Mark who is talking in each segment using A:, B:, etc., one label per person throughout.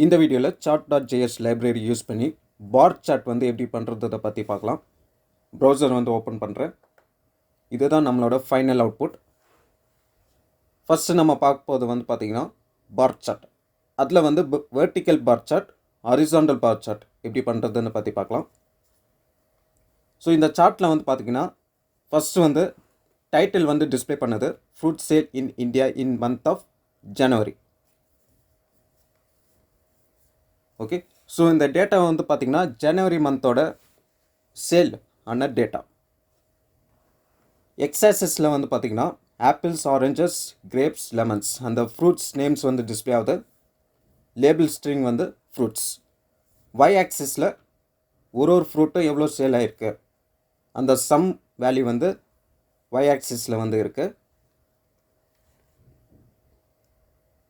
A: இந்த வீடியோவில் chart.js library use பண்ணி பார் சார்ட் வந்து எப்படி பண்ணுறதை பற்றி பார்க்கலாம். ப்ரௌசர் வந்து ஓப்பன் பண்ணுறேன். இதுதான் நம்மளோட ஃபைனல் அவுட்புட். ஃபஸ்ட்டு நம்ம பார்க்க போது வந்து பார்த்திங்கன்னா பார் சார்ட். அதில் வந்து vertical bar chart, horizontal bar chart எப்படி பண்ணுறதுன்னு பற்றி பார்க்கலாம். ஸோ இந்த சார்ட்டில் வந்து பார்த்திங்கன்னா ஃபஸ்ட்டு வந்து டைட்டில் வந்து டிஸ்பிளே பண்ணது fruit sale in India in month of January. Okay, so இந்த டேட்டா வந்து பார்த்திங்கன்னா ஜனவரி மந்தோட சேல் ஆன டேட்டா. எக்ஸாசஸில் வந்து பார்த்திங்கன்னா ஆப்பிள்ஸ், ஆரஞ்சஸ், கிரேப்ஸ், லெமன்ஸ் அந்த ஃப்ரூட்ஸ் நேம்ஸ் வந்து டிஸ்பிளே ஆகுது. லேபிள் ஸ்ட்ரிங் வந்து ஃப்ரூட்ஸ். ஒய் ஆக்சிஸில் ஒரு ஃப்ரூட்டும் எவ்வளோ சேல் ஆகிருக்கு அந்த சம் வேல்யூ வந்து ஒய் ஆக்சிஸில் வந்து இருக்குது.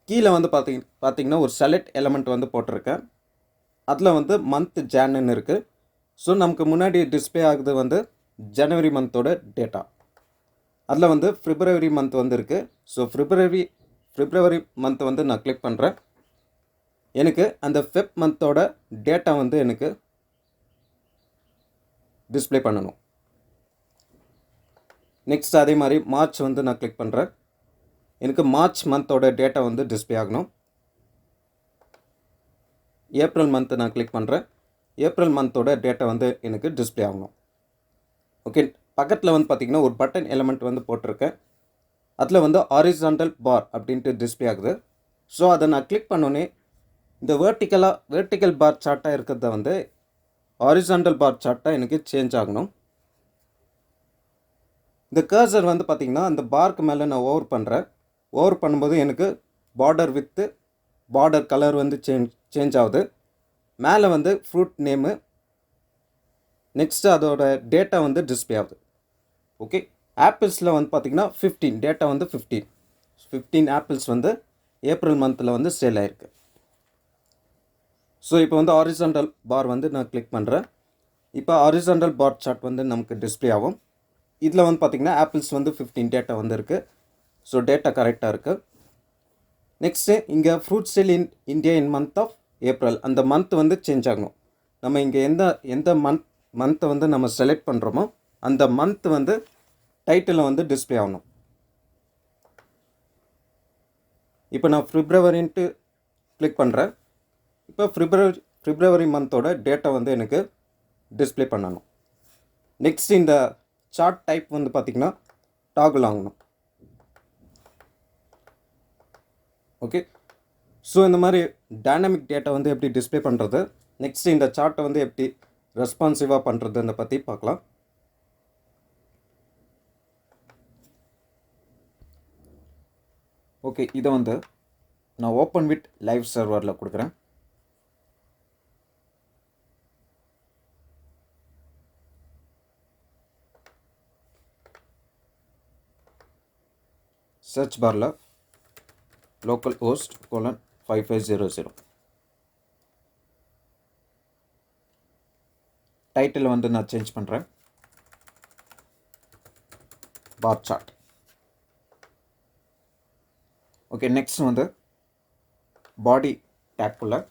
A: கீழே வந்து பார்த்திங்கன்னா ஒரு செலக்ட் எலமெண்ட் வந்து போட்டிருக்கேன். அதில் வந்து மந்த் ஜான்னு இருக்குது. ஸோ நமக்கு முன்னாடி டிஸ்பிளே ஆகுது வந்து ஜனவரி மந்தோட டேட்டா. அதில் வந்து ஃபிப்ரவரி மந்த் வந்து இருக்குது. ஸோ ஃபிப்ரவரி மந்த் வந்து நான் கிளிக் பண்ணுறேன். எனக்கு அந்த ஃபெப் மந்தோட டேட்டா வந்து எனக்கு டிஸ்பிளே பண்ணணும். நெக்ஸ்ட் அதே மாதிரி மார்ச் வந்து நான் கிளிக் பண்ணுறேன். எனக்கு மார்ச் மந்தோட டேட்டா வந்து டிஸ்பிளே ஆகணும். ஏப்ரல் மந்த்து நான் கிளிக் பண்ணுறேன். ஏப்ரல் மந்தோட டேட்டா வந்து எனக்கு டிஸ்பிளே ஆகணும். ஓகே, பக்கத்தில் வந்து பார்த்திங்கன்னா ஒரு பட்டன் எலமெண்ட் வந்து போட்டிருக்கேன். அதில் வந்து ஹாரிசாண்டல் பார் அப்படின்ட்டு டிஸ்பிளே ஆகுது. ஸோ அதை நான் கிளிக் பண்ணோன்னே இந்த வெர்டிக்கல் பார் சார்ட்டாக இருக்கிறத வந்து ஹாரிசாண்டல் பார் சார்ட்டாக எனக்கு சேஞ்ச் ஆகணும். இந்த கர்சர் வந்து பார்த்திங்கன்னா அந்த பார்க்கு மேலே நான் ஓவர் பண்ணுறேன். ஓவர் பண்ணும்போது எனக்கு பார்டர் வித்து பார்டர் கலர் வந்து சேஞ்ச் ஆகுது. மேலே வந்து ஃப்ரூட் நேமு, நெக்ஸ்ட்டு அதோட டேட்டா வந்து டிஸ்பிளே ஆகுது. ஓகே, ஆப்பிள்ஸில் வந்து பார்த்திங்கன்னா 15 டேட்டா வந்து 15 ஆப்பிள்ஸ் வந்து ஏப்ரல் மந்தில் வந்து சேல் ஆகிருக்கு. ஸோ இப்போ வந்து ஹாரிசாண்டல் பார் வந்து நான் கிளிக் பண்ணுறேன். இப்போ ஹாரிசாண்டல் பார் சார்ட் வந்து நமக்கு டிஸ்பிளே ஆகும். இதில் வந்து பார்த்திங்கன்னா ஆப்பிள்ஸ் வந்து 15 டேட்டா வந்து இருக்குது. ஸோ டேட்டா கரெக்டாக இருக்குது. நெக்ஸ்ட்டு இங்கே fruit sale in India in month of April அந்த மந்த் வந்து சேஞ்ச் ஆகணும். நம்ம இங்கே எந்த மந்த்தை வந்து நம்ம செலக்ட் பண்ணுறோமோ அந்த மந்த் வந்து டைட்டிலில் வந்து டிஸ்பிளே ஆகணும். இப்போ நான் ஃபிப்ரவரின்ட்டு கிளிக் பண்ணுறேன். இப்போ ஃபிப்ரவரி மந்தோட டேட்டா வந்து எனக்கு டிஸ்பிளே பண்ணணும். நெக்ஸ்ட் இந்த சார்ட் டைப் வந்து பார்த்திங்கன்னா டாகுல் ஆகணும். ஓகே, ஸோ இந்த மாதிரி டைனமிக் டேட்டா வந்து எப்படி டிஸ்பிளே பண்ணுறது, நெக்ஸ்ட் இந்த சார்ட்டை வந்து எப்படி ரெஸ்பான்சிவாக பண்ணுறதுன்னு பற்றி பார்க்கலாம். ஓகே, இதை வந்து நான் ஓப்பன் வித் லைவ் சர்வரில் கொடுக்குறேன். சர்ச் பாரில் லோக்கல் ஹோஸ்ட் :5500 டைட்டில் வந்து நான் சேஞ்ச் பண்ணுறேன். பார் சார்ட். ஓகே, நெக்ஸ்ட் வந்து பாடி டேக்குள்ள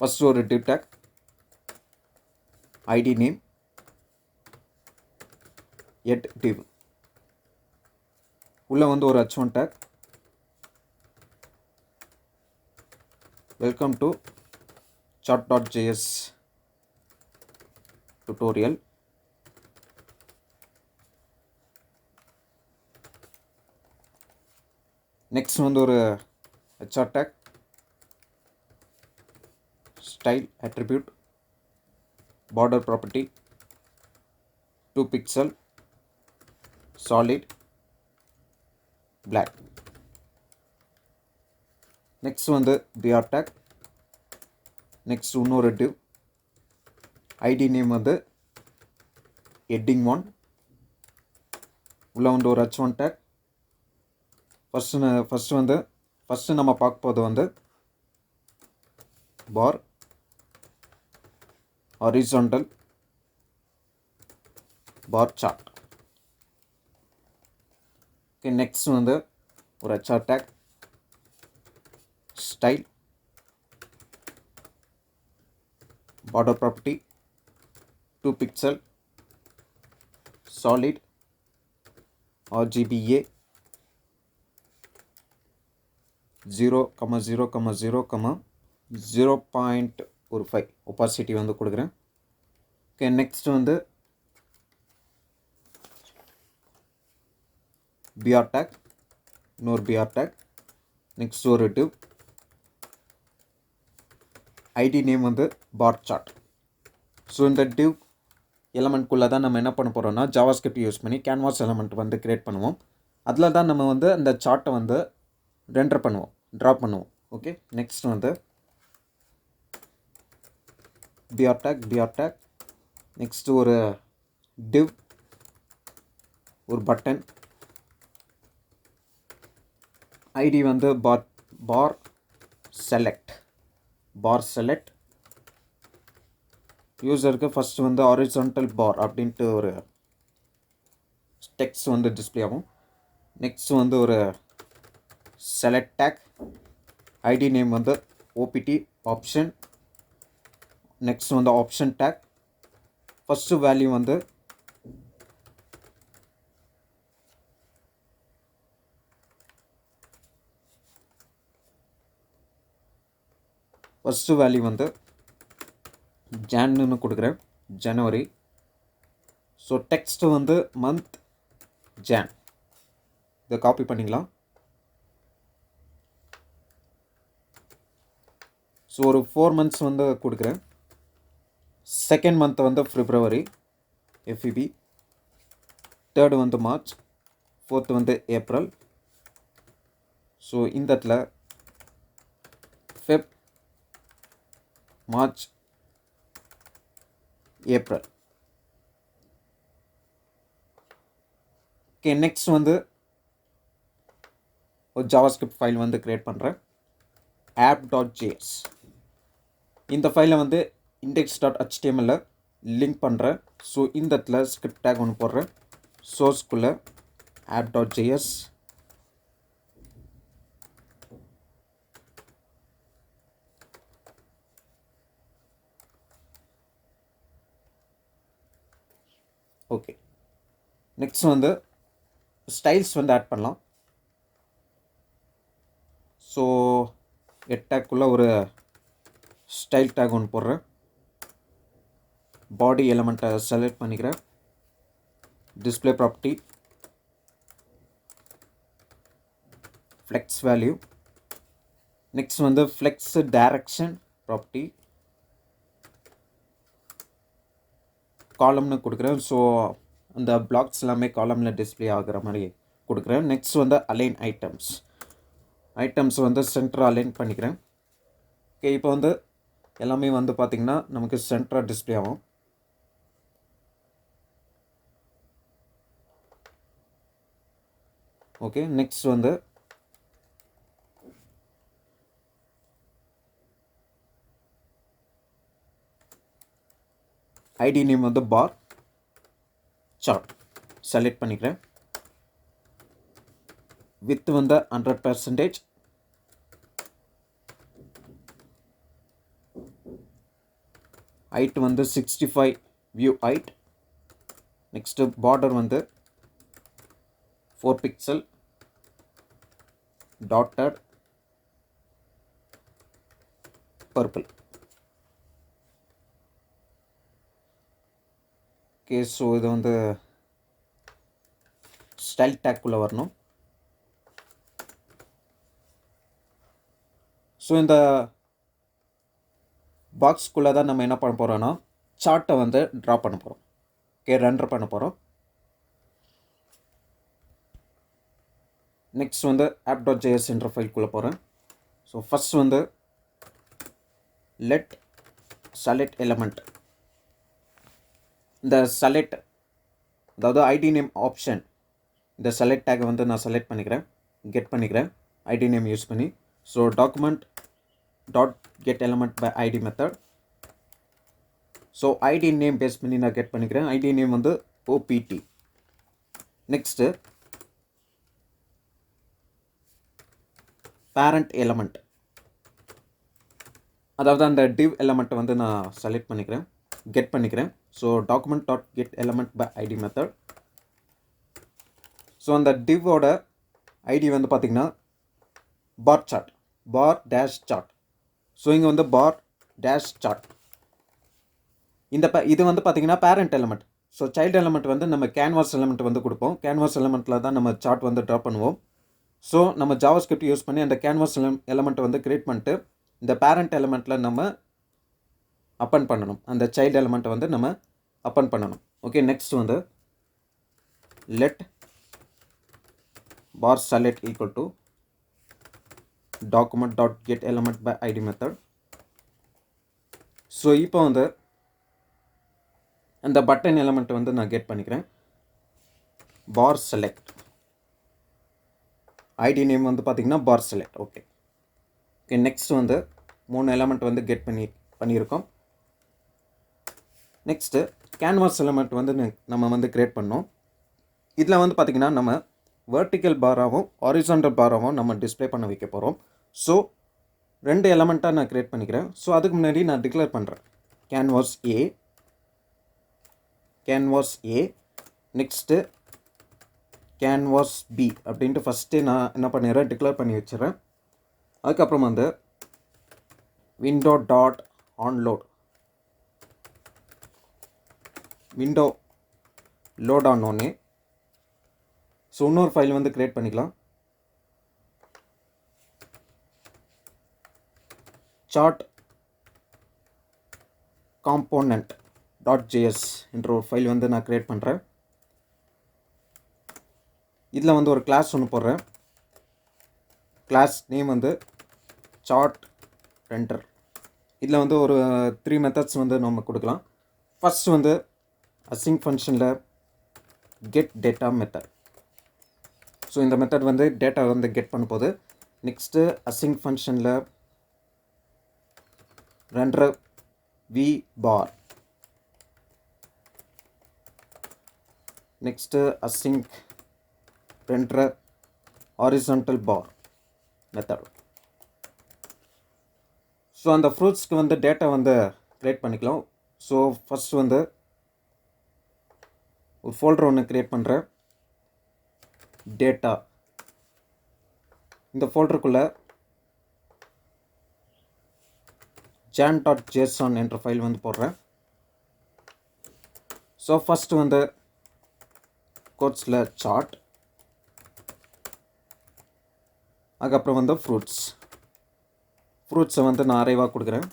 A: ஃபஸ்ட்டு ஒரு டிவ் டேக், ஐடி நேம், எட் டிவ், உள்ளே வந்து ஒரு h1 take, welcome to chart.js tutorial. Next வந்து ஒரு HR take, style attribute, border property 2 pixel, solid, black. Next வந்து br டேக், நெக்ஸ்ட் இன்னொரு div, ஐடி நேம் வந்து heading 1, உள்ள வந்து ஒரு h1 டேக். ஃபஸ்ட்டு நம்ம பார்க்க போது வந்து bar horizontal bar chart. Okay, next வந்து ஒரு HR tag, style border property 2 pixel solid RGBA 0,0,0,0.15 opacity வந்து கொடுக்குறேன். ஓகே, நெக்ஸ்ட் வந்து BR tag, இன்னொரு BR tag, நெக்ஸ்ட் ஒரு div, ID நேம் வந்து bar chart. ஸோ இந்த div எலமெண்ட்குள்ளே தான் நம்ம என்ன பண்ண போகிறோம்னா ஜாவாஸ்கிரிப்ட் யூஸ் பண்ணி கேன்வாஸ் எலமெண்ட் வந்து கிரியேட் பண்ணுவோம். அதில் தான் நம்ம வந்து அந்த சார்ட்டை வந்து ரெண்டர் பண்ணுவோம், ட்ரா பண்ணுவோம். ஓகே, நெக்ஸ்ட் வந்து BR tag, நெக்ஸ்ட் ஒரு div, ஒரு பட்டன், ID வந்து பார் செலக்ட், யூசருக்கு ஃபஸ்ட்டு வந்து ஹாரிசான்டல் பார் அப்படின்ட்டு ஒரு டெக்ஸ்ட் வந்து டிஸ்பிளே ஆகும். நெக்ஸ்ட் வந்து ஒரு செலக்ட் டேக், ஐடி நேம் வந்து ஓபிடி ஆப்ஷன், நெக்ஸ்ட் வந்து ஆப்ஷன் டேக், ஃபஸ்ட்டு வேல்யூ வந்து ஜான்னு கொடுக்குறேன், ஜனவரி. ஸோ டெக்ஸ்ட்டு வந்து மந்த் ஜான், இதை காப்பி பண்ணிக்கலாம். ஸோ ஒரு 4 months வந்து கொடுக்குறேன். செகண்ட் மந்த் வந்து February FEB, தேர்டு வந்து மார்ச், ஃபோர்த்து வந்து ஏப்ரல். ஸோ இந்த இடத்துல Feb, March, April. Okay, next வந்து ஒரு ஜாவாஸ்கிரிப்ட் ஃபைல் வந்து க்ரியேட் பண்ணுறேன், app.js. இந்த ஃபைலை வந்து index.html லிங்க் பண்ணுறேன். ஸோ இந்த இடத்துல ஸ்கிரிப்ட் டேக் ஒன்று போடுறேன், சோர்ஸ்குள்ளே app.js, ஓகே. நெக்ஸ்ட் வந்து ஸ்டைல்ஸ் வந்து ஆட் பண்ணலாம். ஸோ ஹெட் டேக்குள்ளே ஒரு ஸ்டைல் டேக் ஒன்று போடுறேன், பாடி எலமெண்ட்டை செலக்ட் பண்ணிக்கிறேன், display property flex value, next வந்து ஃப்ளெக்ஸ் டைரக்ஷன் ப்ராப்பர்ட்டி காலம்னு கொடுக்குறேன். ஸோ அந்த பிளாக்ஸ் எல்லாமே காலமில் டிஸ்பிளே ஆகிற மாதிரி கொடுக்குறேன். நெக்ஸ்ட் வந்து அலைன் ஐட்டம்ஸ் வந்து சென்டராக அலைன் பண்ணிக்கிறேன். ஓகே, இப்போ வந்து எல்லாமே வந்து பார்த்திங்கன்னா நமக்கு சென்டராக டிஸ்பிளே ஆகும். ஓகே, நெக்ஸ்ட் வந்து ஐடி நேம் வந்து பார் சார்ட் செலக்ட் பண்ணிக்கிறேன். வித் வந்து 100%, ஹைட் வந்து 65 வியூ ஹைட், நெக்ஸ்ட்டு பார்டர் வந்து 4 pixel dotted purple. Okay, so இது வந்து ஸ்டைல் டேக்குள்ளே வரணும். ஸோ இந்த பாக்ஸ்குள்ளே தான் நம்ம என்ன பண்ண போகிறோன்னா சார்ட்டை வந்து ட்ரா பண்ண போகிறோம். ஓகே, ரெண்டர் பண்ண போகிறோம். நெக்ஸ்ட் வந்து app.js என்ற ஃபைல்குள்ளே போகிறேன். ஸோ ஃபஸ்ட் வந்து லெட் செலக்ட் எலமெண்ட், இந்த செலக்ட் அதாவது ஐடி நேம் ஆப்ஷன், இந்த செலக்ட் டேக்கை வந்து நான் செலக்ட் பண்ணிக்கிறேன், கெட் பண்ணிக்கிறேன் ஐடி நேம் யூஸ் பண்ணி. So document dot get element by ID method. So ID name pass பண்ணி நான் கெட் பண்ணிக்கிறேன். ஐடி நேம் வந்து ஓபிடி. நெக்ஸ்ட்டு பேரண்ட் எலமெண்ட், அதாவது அந்த டிவ் எலமெண்ட்டை வந்து நான் செலக்ட் பண்ணிக்கிறேன், கெட் பண்ணிக்கிறேன். So document dot get element by ID method. So அந்த டிவோட ஐடி வந்து பார்த்திங்கன்னா bar chart, bar dash chart. So இங்கே வந்து பார் டேஷ் சார்ட். இது வந்து பார்த்திங்கன்னா parent element. So child element வந்து நம்ம கேன்வாஸ் எலமெண்ட் வந்து கொடுப்போம். கேன்வாஸ் எலமெண்ட்டில் தான் நம்ம சார்ட் வந்து ட்ரா பண்ணுவோம். ஸோ நம்ம ஜாவாஸ்கிரிப்ட் யூஸ் பண்ணி அந்த கேன்வாஸ் எலமெண்ட்டை வந்து கிரியேட் பண்ணிட்டு இந்த பேரண்ட் எலமெண்ட்டில் நம்ம அப்பன் பண்ணணும். அந்த சைல்டு எலமெண்ட்டை வந்து நம்ம அப்பன் பண்ணணும். ஓகே, நெக்ஸ்ட் வந்து let bar select equal to document dot get element by id method. So இப்போ வந்து அந்த பட்டன் எலமெண்ட்டை வந்து நான் கெட் பண்ணிக்கிறேன். பார் செலக்ட், ஐடி நேம் வந்து பார்த்திங்கன்னா பார் செலக்ட். ஓகே ஓகே, நெக்ஸ்ட் வந்து 3 எலமெண்ட் வந்து கெட் பண்ணியிருக்கோம். நெக்ஸ்ட்டு கேன்வாஸ் எலமெண்ட் வந்து நம்ம வந்து க்ரியேட் பண்ணோம். இதில் வந்து பார்த்திங்கன்னா நம்ம வெர்டிக்கல் பாராகவும் ஹாரிசான்டல் பாராகவும் நம்ம டிஸ்பிளே பண்ண வைக்க போகிறோம். ஸோ 2 எலமெண்ட்டாக நான் க்ரியேட் பண்ணிக்கிறேன். ஸோ அதுக்கு முன்னாடி நான் டிக்ளேர் பண்ணுறேன் கேன்வாஸ் ஏ, நெக்ஸ்ட்டு கேன்வாஸ் பி அப்படின்ட்டு ஃபஸ்ட்டு நான் என்ன பண்ணிடுறேன், டிக்ளேர் பண்ணி வச்சிடுறேன். அதுக்கப்புறம் வந்து window dot on load, window load ஆனோடனே ஸோ இன்னொரு ஃபைல் வந்து க்ரியேட் பண்ணிக்கலாம். சார்ட் காம்போனண்ட் டாட் ஜேஎஸ் என்ற ஒரு ஃபைல் வந்து நான் க்ரியேட் பண்ணுறேன். இதில் வந்து ஒரு கிளாஸ் ஒன்று போடுறேன். கிளாஸ் நேம் வந்து சார்ட் ரெண்டர். இதில் வந்து ஒரு 3 மெத்தட்ஸ் வந்து நம்ம கொடுக்கலாம். ஃபஸ்ட் வந்து அசிங் ஃபங்க்ஷனில் கெட் டேட்டா மெத்தட். ஸோ இந்த மெத்தட் வந்து டேட்டா வந்து கெட் பண்ண போகுது. நெக்ஸ்ட்டு அசிங் ஃபங்க்ஷனில் render V bar. Next async render horizontal bar method. So அந்த ஃப்ரூட்ஸ்க்கு வந்து டேட்டா வந்து க்ரியேட் பண்ணிக்கலாம். ஸோ ஃபஸ்ட் வந்து ஒரு ஃபோல்டர் ஒன்று க்ரியேட் பண்ணுறேன், டேட்டா. இந்த ஃபோல்டருக்குள்ளே jan.json என்ற ஃபைல் வந்து போடுறேன். ஸோ ஃபஸ்ட்டு வந்து கோட்ஸில் சார்ட், அதுக்கப்புறம் வந்து ஃப்ரூட்ஸை வந்து நான் அரைவாக கொடுக்குறேன்.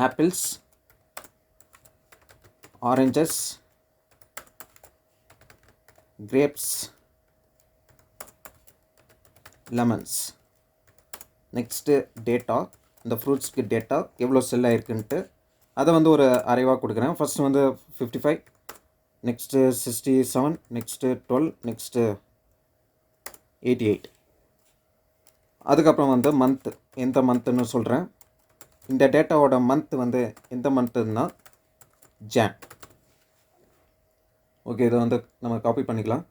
A: Apples, oranges, grapes, lemons. Next data, இந்த ஃப்ரூட்ஸ்க்கு டேட்டா எவ்வளோ செல் ஆகிருக்குன்ட்டு அதை வந்து ஒரு அரைவாக கொடுக்குறேன். ஃபஸ்ட்டு வந்து 55, நெக்ஸ்ட்டு 67, நெக்ஸ்ட்டு 12, நெக்ஸ்ட்டு 88. அதுக்கப்புறம் வந்து மந்த்து, எந்த மந்த்துன்னு சொல்கிறேன். இந்த டேட்டாவோட மந்த் வந்து எந்த மந்த்துன்னா ஜான். ஓகே, இதை வந்து நம்ம காப்பி பண்ணிக்கலாம்.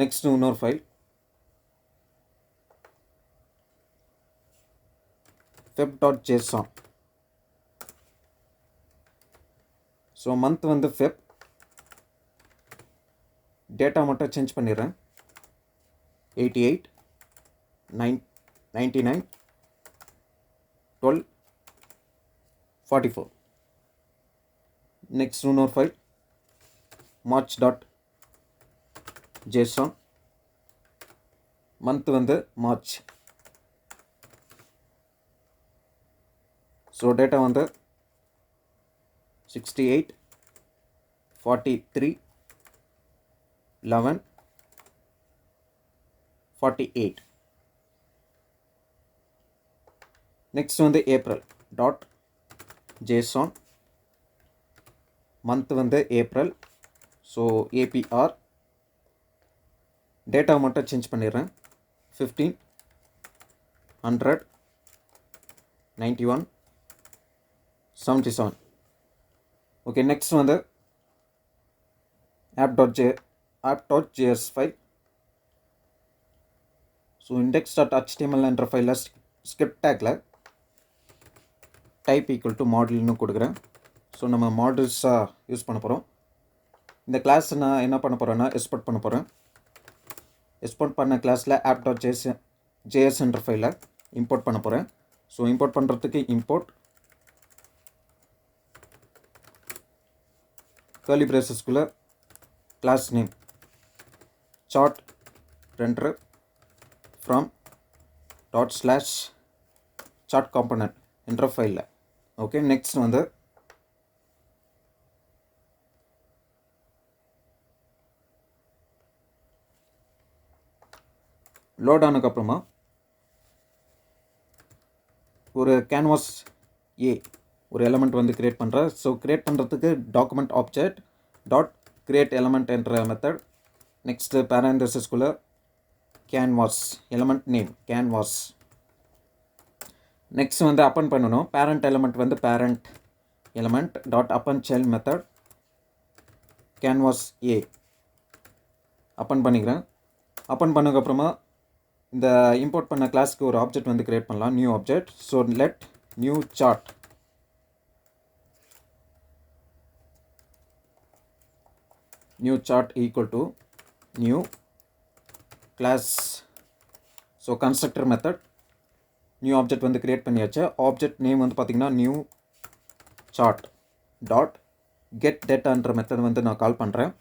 A: நெக்ஸ்ட் இன்னொரு ஃபைல் feb.json. ஸோ மந்த் வந்து ஃபெப், டேட்டா மட்டும் சேஞ்ச் பண்ணிடுறேன். 88, 99, 12, 44. நெக்ஸ்ட் இன்னொரு ஃபைல் march.json. மந்த் வந்து மார்ச். ஸோ டேட்டா வந்து 68, 43, 11, 48. நெக்ஸ்ட் வந்து April.json. மந்த் வந்து ஏப்ரல். So APR. டேட்டா மட்டும் சேஞ்ச் பண்ணிடுறேன். 15, 100, 91, 77. ஓகே, நெக்ஸ்ட் வந்து app.js ஃபைல். ஸோ index.html என்ற ஃபைலில் ஸ்கிரிப்ட் டேக்கில் டைப் ஈக்குவல் டு மாடல்னு கொடுக்குறேன். ஸோ நம்ம மாடல்ஸாக யூஸ் பண்ண போகிறோம். இந்த கிளாஸ் நான் என்ன பண்ண போகிறேன்னா எக்ஸ்போர்ட் பண்ண போகிறேன். எக்ஸ்போர்ட் பண்ண கிளாஸில் app.js என்ற ஃபைலை இம்போர்ட் பண்ண போகிறேன். ஸோ இம்போர்ட் பண்ணுறதுக்கு இம்போர்ட் கர்லி பிரேசஸ்குள்ளே class name chart render from ./chart component என்ற ஃபைலில். ஓகே, நெக்ஸ்ட் வந்து லோட் ஆனதுக்கப்புறமா ஒரு கேன்வாஸ் ஒரு எலமெண்ட் வந்து க்ரியேட் பண்ணுறேன். ஸோ க்ரியேட் பண்ணுறதுக்கு document object dot create element என்ற மெத்தட். நெக்ஸ்ட்டு பேரண்டசிஸ்குள்ளே canvas element name canvas. Next வந்து அப்பன் பண்ணணும். பேரண்ட் எலமெண்ட் வந்து parent element dot append child method canvas append பண்ணிக்கிறேன். அப்பன் பண்ணதுக்கப்புறமா இந்த இம்போர்ட் பண்ண கிளாஸ்க்கு ஒரு ஆப்ஜெக்ட் வந்து க்ரியேட் பண்ணலாம், new object. So let new chart equal to new class. So constructor method new object வந்து க்ரியேட் பண்ணியாச்சு. ஆப்ஜெக்ட் நேம் வந்து பார்த்திங்கன்னா நியூ சார்ட் டாட் கெட் டேட்டான்ற மெத்தட் வந்து நான் கால் பண்ணுறேன்.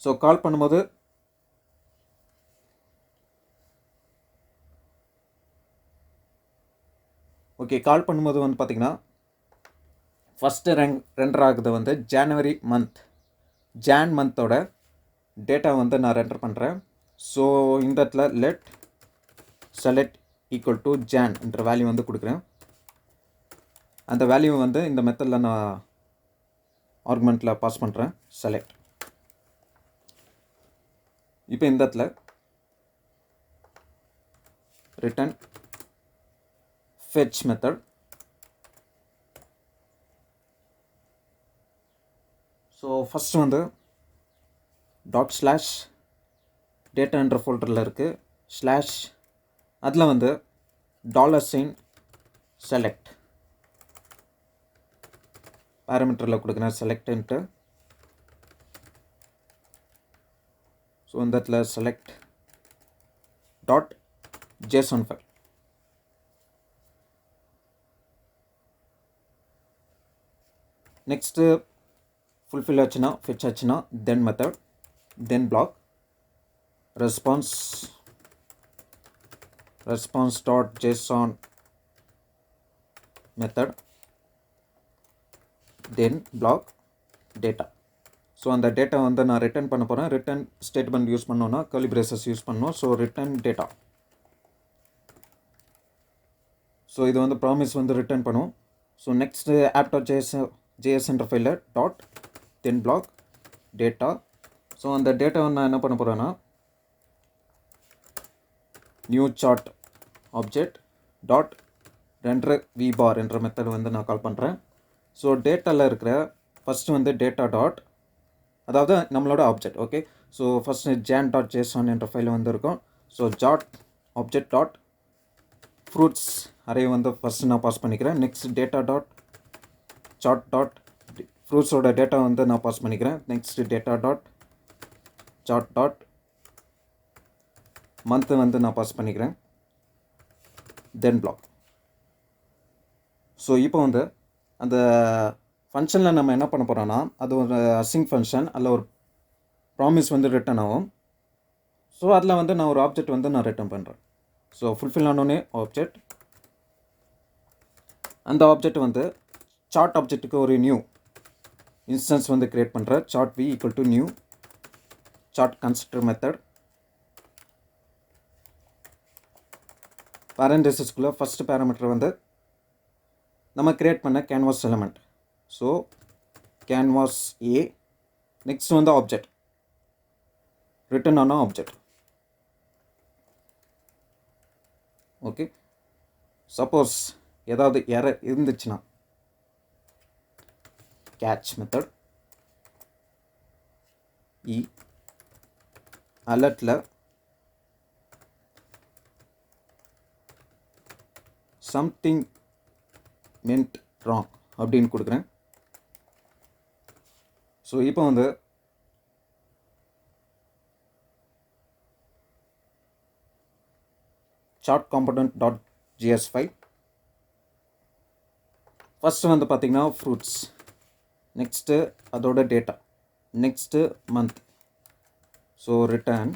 A: ஸோ கால் பண்ணும்போது வந்து பார்த்திங்கன்னா ஃபஸ்ட்டு ரெண்டர் ஆகுது வந்து ஜனவரி மந்தோட டேட்டா வந்து நான் ரெண்டர் பண்ணுறேன். ஸோ இந்த இடத்துல let select equal to John என்ற வேல்யூ வந்து கொடுக்குறேன். அந்த வேல்யூ வந்து இந்த மெத்தடில் நான் ஆர்குமெண்ட்டில் பாஸ் பண்ணுறேன் செலக்ட். இப்போ இந்த இடத்துல return fetch method. So first வந்து ./data என்ற ஃபோல்டரில் இருக்குது ஸ்லாஷ், அதில் வந்து $sign select பேராமீட்டரில் கொடுக்குறேன் செலக்ட்ன்ட்டு. ஸோ இந்த இடத்துல select .json file. Next fulfil ஆச்சுன்னா ஃபெச் ஆச்சுன்னா then method then block response dot JSON method then block data. So அந்த டேட்டா வந்து நான் ரிட்டர்ன் பண்ண போகிறேன். ரிட்டர்ன் ஸ்டேட்மெண்ட் யூஸ் பண்ணோன்னா கர்லி பிரேசஸ் யூஸ் பண்ணணும். So return data. ஸோ இது வந்து ப்ராமிஸ் வந்து ரிட்டர்ன் பண்ணும். ஸோ நெக்ஸ்ட்டு app.js என்ற ஃபைலில் dot then block data. So அந்த டேட்டாவை நான் என்ன பண்ண போகிறேன்னா new chart object dot render விபார் என்ற மெத்தட் வந்து நான் கால் பண்ணுறேன். ஸோ டேட்டாவில் இருக்கிற ஃபஸ்ட்டு வந்து டேட்டா டாட், அதாவது நம்மளோட object. Okay, so first jan.json என்ற ஃபைல் வந்து இருக்கும். So object dot fruits array வந்து ஃபஸ்ட்டு நான் பாஸ் பண்ணிக்கிறேன். Next data dot chart dot ஃப்ரூட்ஸோட டேட்டா வந்து நான் பாஸ் பண்ணிக்கிறேன். Next data dot chart dot month வந்து நான் பாஸ் பண்ணிக்கிறேன். Then black. ஸோ இப்போ வந்து அந்த ஃபங்க்ஷனில் நம்ம என்ன பண்ண போகிறோன்னா அது ஒரு அசிங் ஃபங்க்ஷன், அதில் ஒரு ப்ராமிஸ் வந்து ரிட்டர்ன் ஆகும். ஸோ அதில் வந்து நான் ஒரு ஆப்ஜெக்ட் வந்து நான் ரிட்டர்ன் பண்ணுறேன். ஸோ ஃபுல்ஃபில் ஆனோடனே ஆப்ஜெக்ட், அந்த ஆப்ஜெக்ட் வந்து சார்ட் ஆப்ஜெக்ட்டுக்கு ஒரு நியூ இன்ஸ்டன்ஸ் வந்து க்ரியேட் பண்ணுறேன். Chart v equal to new chart constructor method. பேரண்டசிஸ்குள்ளே ஃபஸ்ட்டு பேராமீட்டர் வந்து நம்ம க்ரியேட் பண்ண canvas element. So canvas next வந்து ஆப்ஜெக்ட் ரிட்டர்ன் ஆன ஆப்ஜெக்ட். ஓகே, சப்போஸ் ஏதாவது எரர் இருந்துச்சுன்னா catch மெத்தட் அலர்ட்டில் சம்திங் மென்ட் ராங் அப்படின்னு கொடுக்குறேன். ஸோ இப்போ வந்து chart component.js ஃபைல் ஃபஸ்ட்டு வந்து பார்த்திங்கன்னா ஃப்ரூட்ஸ், நெக்ஸ்ட்டு அதோட data, next month. So return.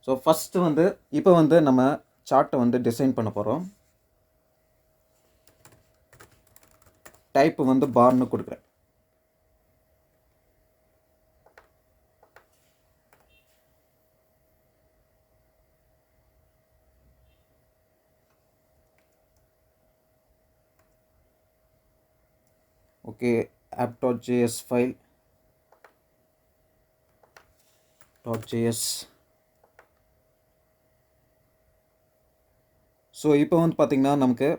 A: So first வந்து இப்போ வந்து நம்ம சார்ட்டை வந்து டிசைன் பண்ண போகிறோம். டைப்பு வந்து பார்னு கொடுக்குறேன். Okay, app.js file .js. So இப்போ வந்து பார்த்திங்கன்னா நமக்கு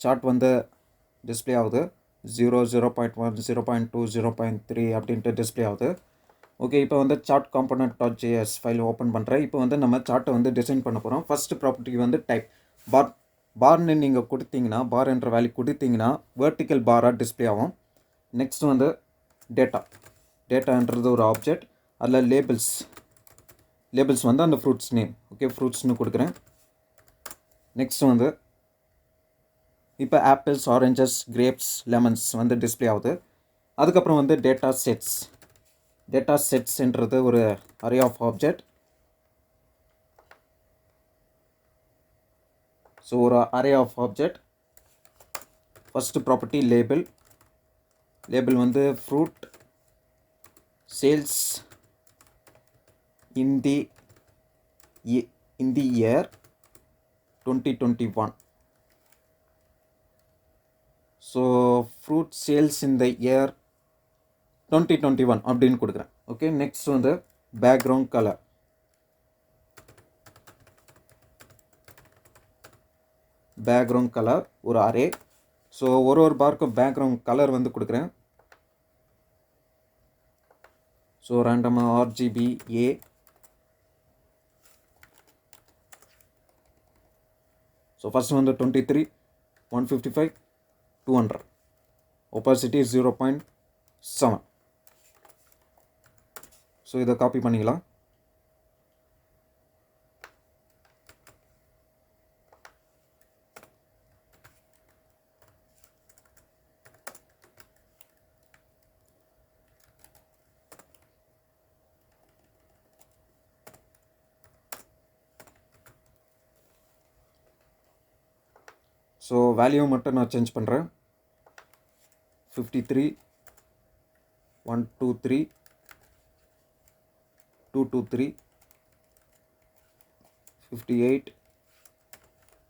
A: சார்ட் வந்து டிஸ்பிளே ஆகுது. 0, 0.1, 0.2, 0.3 அப்படின்ட்டு டிஸ்பிளே ஆகுது. ஓகே, இப்போ வந்து சார்ட் component.js ஃபைல் ஓப்பன் பண்ணுறேன். இப்போ வந்து நம்ம சார்ட்டை வந்து டிசைன் பண்ண போகிறோம். ஃபஸ்ட்டு ப்ராப்பர்ட்டி வந்து டைப் பார்னு நீங்கள் கொடுத்தீங்கன்னா, பார் என்ற வேல்யூ கொடுத்தீங்கன்னா வெர்டிக்கல் பாராக டிஸ்பிளே ஆகும். நெக்ஸ்ட் வந்து டேட்டான்றது ஒரு ஆப்ஜெக்ட். அதில் லேபிள்ஸ் வந்து அந்த ஃப்ரூட்ஸ் நேம். ஓகே, ஃப்ரூட்ஸ்னு கொடுக்குறேன். நெக்ஸ்ட் வந்து இப்போ ஆப்பிள்ஸ், ஆரஞ்சஸ், கிரேப்ஸ், லெமன்ஸ் வந்து டிஸ்பிளே ஆகுது. அதுக்கப்புறம் வந்து டேட்டா செட்ஸ்ன்றது ஒரு அரே ஆஃப் ஆப்ஜெக்ட். ஸோ ஒரு array of object. First property label வந்து fruit sales in the year 2021. So fruit sales in the year 2021 அப்படின்னு கொடுக்குறேன். ஓகே, நெக்ஸ்ட் வந்து பேக்ரவுண்ட் கலர் ஒரு அரே. ஸோ ஒரு பார்க்கும் பேக்ரவுண்ட் கலர் வந்து கொடுக்குறேன். ஸோ ரேண்டமாக RGBA. ஸோ ஃபஸ்ட் வந்து 23, 155, 200. ஒப்பாசிட்டி 0.7. ஸோ இதை காப்பி பண்ணிக்கலாம். ஸோ வேல்யூ மட்டும் நான் சேஞ்ச் பண்ணுறேன். 53, 123, 223, 58,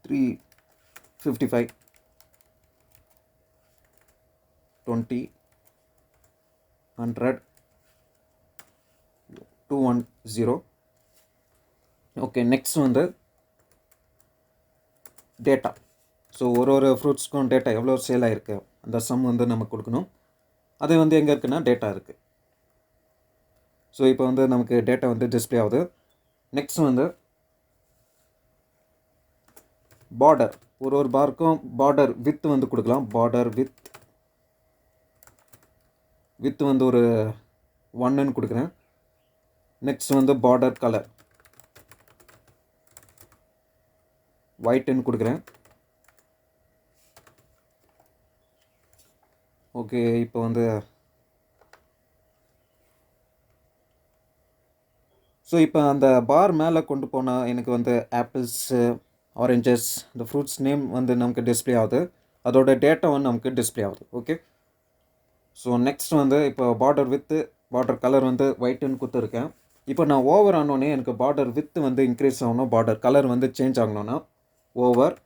A: 355, 20, 100, 210. ஓகே, நெக்ஸ்ட் வந்து டேட்டா. ஸோ ஒரு ஃப்ரூட்ஸ்க்கும் டேட்டா எவ்வளோ சேல் ஆகிருக்கு அந்த சம் வந்து நமக்கு கொடுக்கணும். அது வந்து எங்கே இருக்குன்னா டேட்டா இருக்குது. ஸோ இப்போ வந்து நமக்கு டேட்டா வந்து டிஸ்பிளே ஆகுது. நெக்ஸ்ட் வந்து பார்டர். ஒரு பார்க்கும் பார்டர் வித் வந்து கொடுக்கலாம். பார்டர் வித் வந்து ஒரு 1ன்னு கொடுக்குறேன். நெக்ஸ்ட் வந்து பார்டர் கலர் ஒயிட்னு கொடுக்குறேன். ஓகே, இப்போ வந்து ஸோ இப்போ அந்த பார் மேலே கொண்டு போனால் எனக்கு வந்து ஆப்பிள்ஸு, ஆரஞ்சஸ், இந்த ஃப்ரூட்ஸ் நேம் வந்து நமக்கு டிஸ்பிளே ஆகுது. அதோட டேட்டா வந்து நமக்கு டிஸ்பிளே ஆகுது. ஓகே, ஸோ நெக்ஸ்ட் வந்து இப்போ பார்டர் கலர் வந்து ஒயிட்டுன்னு கொடுத்துருக்கேன். இப்போ நான் ஓவர் ஆனோடனே எனக்கு பார்டர் வித் வந்து இன்க்ரீஸ் ஆகணும், பார்டர் கலர் வந்து சேஞ்ச் ஆகணும்னா ஓவர்